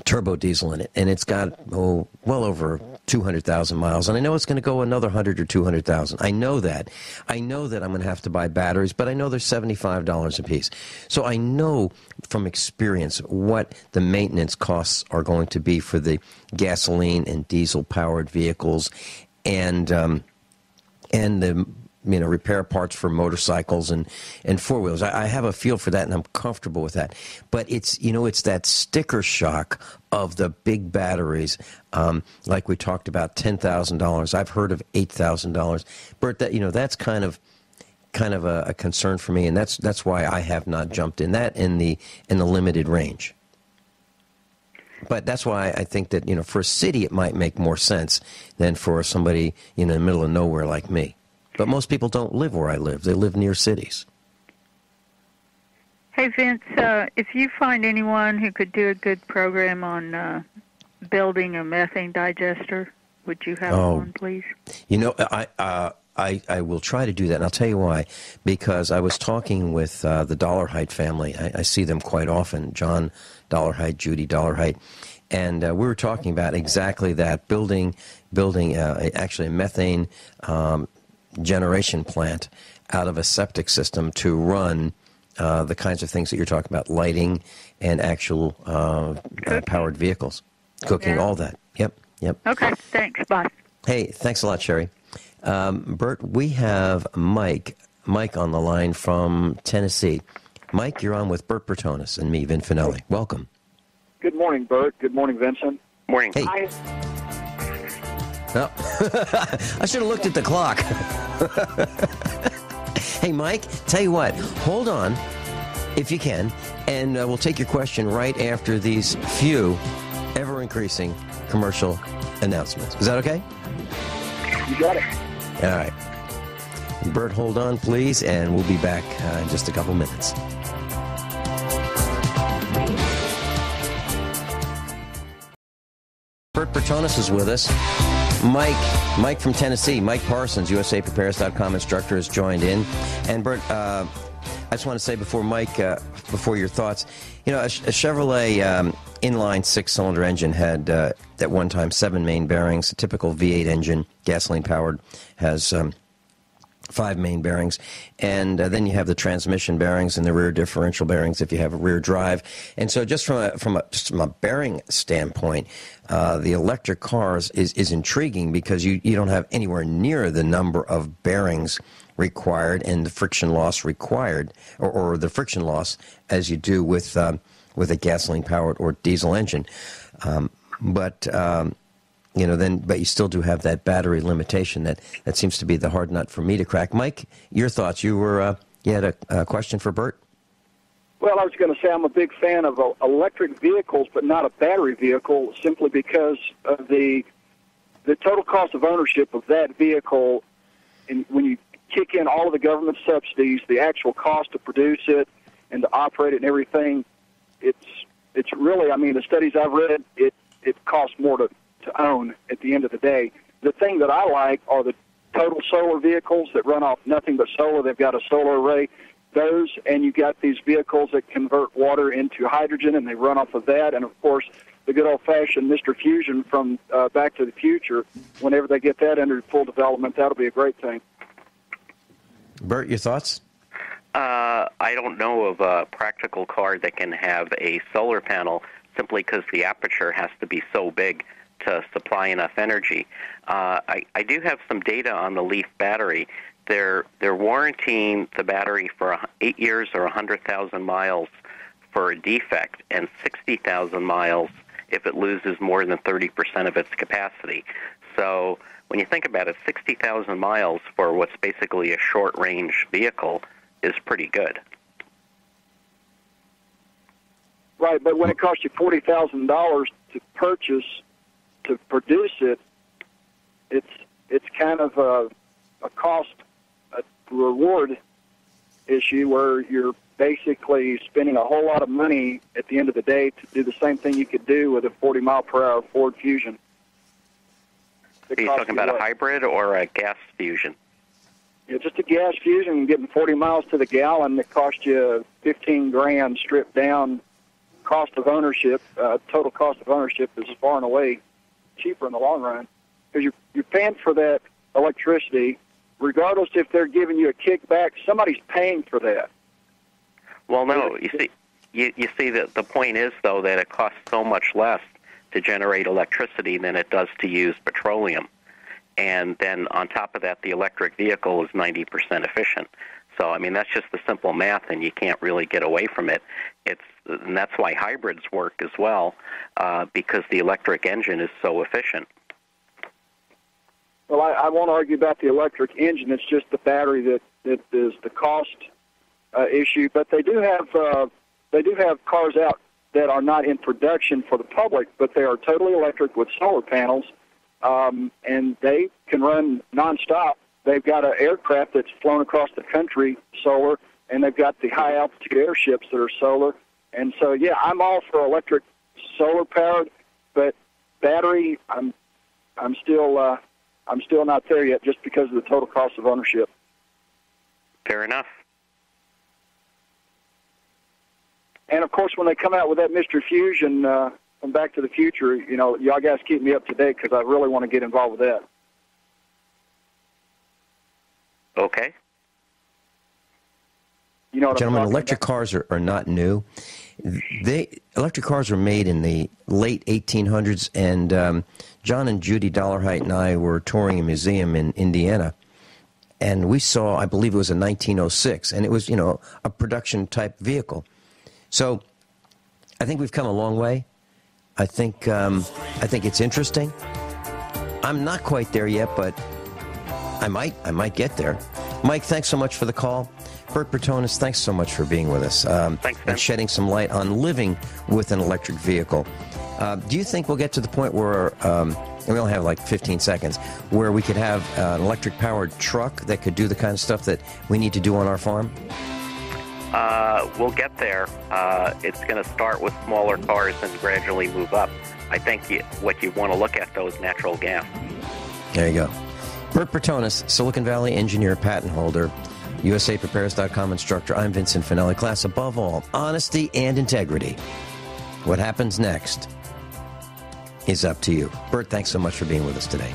turbo diesel in it, and it's got well over 200,000 miles, and I know it's going to go another 100 or 200,000. I know that. I know that I'm going to have to buy batteries, but I know they're $75 a piece. So I know from experience what the maintenance costs are going to be for the gasoline and diesel-powered vehicles, and the repair parts for motorcycles and four-wheels. I have a feel for that, and I'm comfortable with that. But it's that sticker shock of the big batteries, like we talked about, $10,000. I've heard of $8,000. Bert, that's kind of a concern for me, and that's why I have not jumped in that in the limited range. But that's why I think that for a city it might make more sense than for somebody in the middle of nowhere like me. But most people don't live where I live. They live near cities. Hey, Vince, if you find anyone who could do a good program on building a methane digester, would you have one, please? I will try to do that, and I'll tell you why. Because I was talking with the Dollarhide family. I see them quite often, John Dollarhide, Judy Dollarhide. And we were talking about exactly that, building actually a methane generation plant out of a septic system to run the kinds of things that you're talking about, lighting and actual powered vehicles, cooking, all that. Yep. Okay, thanks. Bye. Hey, thanks a lot, Sherry. Bert, we have Mike on the line from Tennessee. Mike, you're on with Bert Bertonis and me, Vin Finelli. Welcome. Good morning, Bert. Good morning, Vincent. Morning. Hey. Oh. I should have looked at the clock. Hey, Mike, tell you what, hold on, if you can, and we'll take your question right after these few ever-increasing commercial announcements. Is that okay? You got it. All right. Bert, hold on, please, and we'll be back in just a couple minutes. Bert Bertonis is with us. Mike from Tennessee, Mike Parsons, USAPrepares.com instructor, has joined in. And Bert, I just want to say before before your thoughts, a Chevrolet inline 6-cylinder engine had at one time 7 main bearings. A typical V8 engine, gasoline powered, has 5 main bearings, and then you have the transmission bearings and the rear differential bearings if you have a rear drive. And so just from a bearing standpoint, the electric cars is intriguing because you don't have anywhere near the number of bearings required and the friction loss required, or the friction loss as you do with a gasoline powered or diesel engine. But you still do have that battery limitation that seems to be the hard nut for me to crack. Mike, your thoughts? You had a question for Bert? Well, I was going to say I'm a big fan of electric vehicles, but not a battery vehicle, simply because of the total cost of ownership of that vehicle. And when you kick in all of the government subsidies, the actual cost to produce it and to operate it and everything, it's really, the studies I've read, it costs more to own at the end of the day. The thing that I like are the total solar vehicles that run off nothing but solar. They've got a solar array. Those, and you got these vehicles that convert water into hydrogen, and they run off of that. And, of course, the good old-fashioned Mr. Fusion from Back to the Future, whenever they get that under full development, that'll be a great thing. Bert, your thoughts? I don't know of a practical car that can have a solar panel simply because the aperture has to be so big to supply enough energy. I do have some data on the Leaf battery. They're warranting the battery for 8 years or 100,000 miles for a defect, and 60,000 miles if it loses more than 30% of its capacity. So when you think about it, 60,000 miles for what's basically a short-range vehicle is pretty good. Right, but when it costs you $40,000 to purchase, to produce it, it's kind of a cost reward issue where you're basically spending a whole lot of money at the end of the day to do the same thing you could do with a 40-mile-per-hour Ford Fusion. Are you talking about a hybrid or a gas Fusion? Yeah, just a gas Fusion, getting 40 miles to the gallon that cost you $15,000 stripped down. Cost of ownership, total cost of ownership is far and away cheaper in the long run. because you're paying for that electricity, regardless if they're giving you a kickback. Somebody's paying for that. Well, no, you see that the point is, though, that it costs so much less to generate electricity than it does to use petroleum. And then on top of that, the electric vehicle is 90% efficient. So, I mean, that's just the simple math, and you can't really get away from it. And that's why hybrids work as well, because the electric engine is so efficient. Well, I won't argue about the electric engine. It's just the battery that is the cost issue. But they do have cars out that are not in production for the public, but they are totally electric with solar panels, and they can run nonstop. They've got an aircraft that's flown across the country solar, and they've got the high-altitude airships that are solar. And so, yeah, I'm all for electric solar-powered, but battery, I'm still not there yet just because of the total cost of ownership. Fair enough. And, of course, when they come out with that Mystery Fusion from Back to the Future, you know, y'all guys keep me up to date because I really want to get involved with that. Okay. You know what Gentlemen, I'm electric cars are not new. Electric cars were made in the late 1800s, and John and Judy Dollarhite and I were touring a museum in Indiana, and we saw, I believe it was a 1906, and it was, you know, a production-type vehicle. So I think we've come a long way. I think it's interesting. I'm not quite there yet, but I might get there. Mike, thanks so much for the call. Bert Bertonis, thanks so much for being with us. Thanks, and shedding some light on living with an electric vehicle. Do you think we'll get to the point where, and we only have like 15 seconds, where we could have an electric-powered truck that could do the kind of stuff that we need to do on our farm? We'll get there. It's going to start with smaller cars and gradually move up. I think what you want to look at, though, is natural gas. There you go. Bert Bertonis, Silicon Valley engineer, patent holder, USAPrepares.com instructor. I'm Vincent Finelli. Class, above all, honesty and integrity. What happens next is up to you. Bert, thanks so much for being with us today.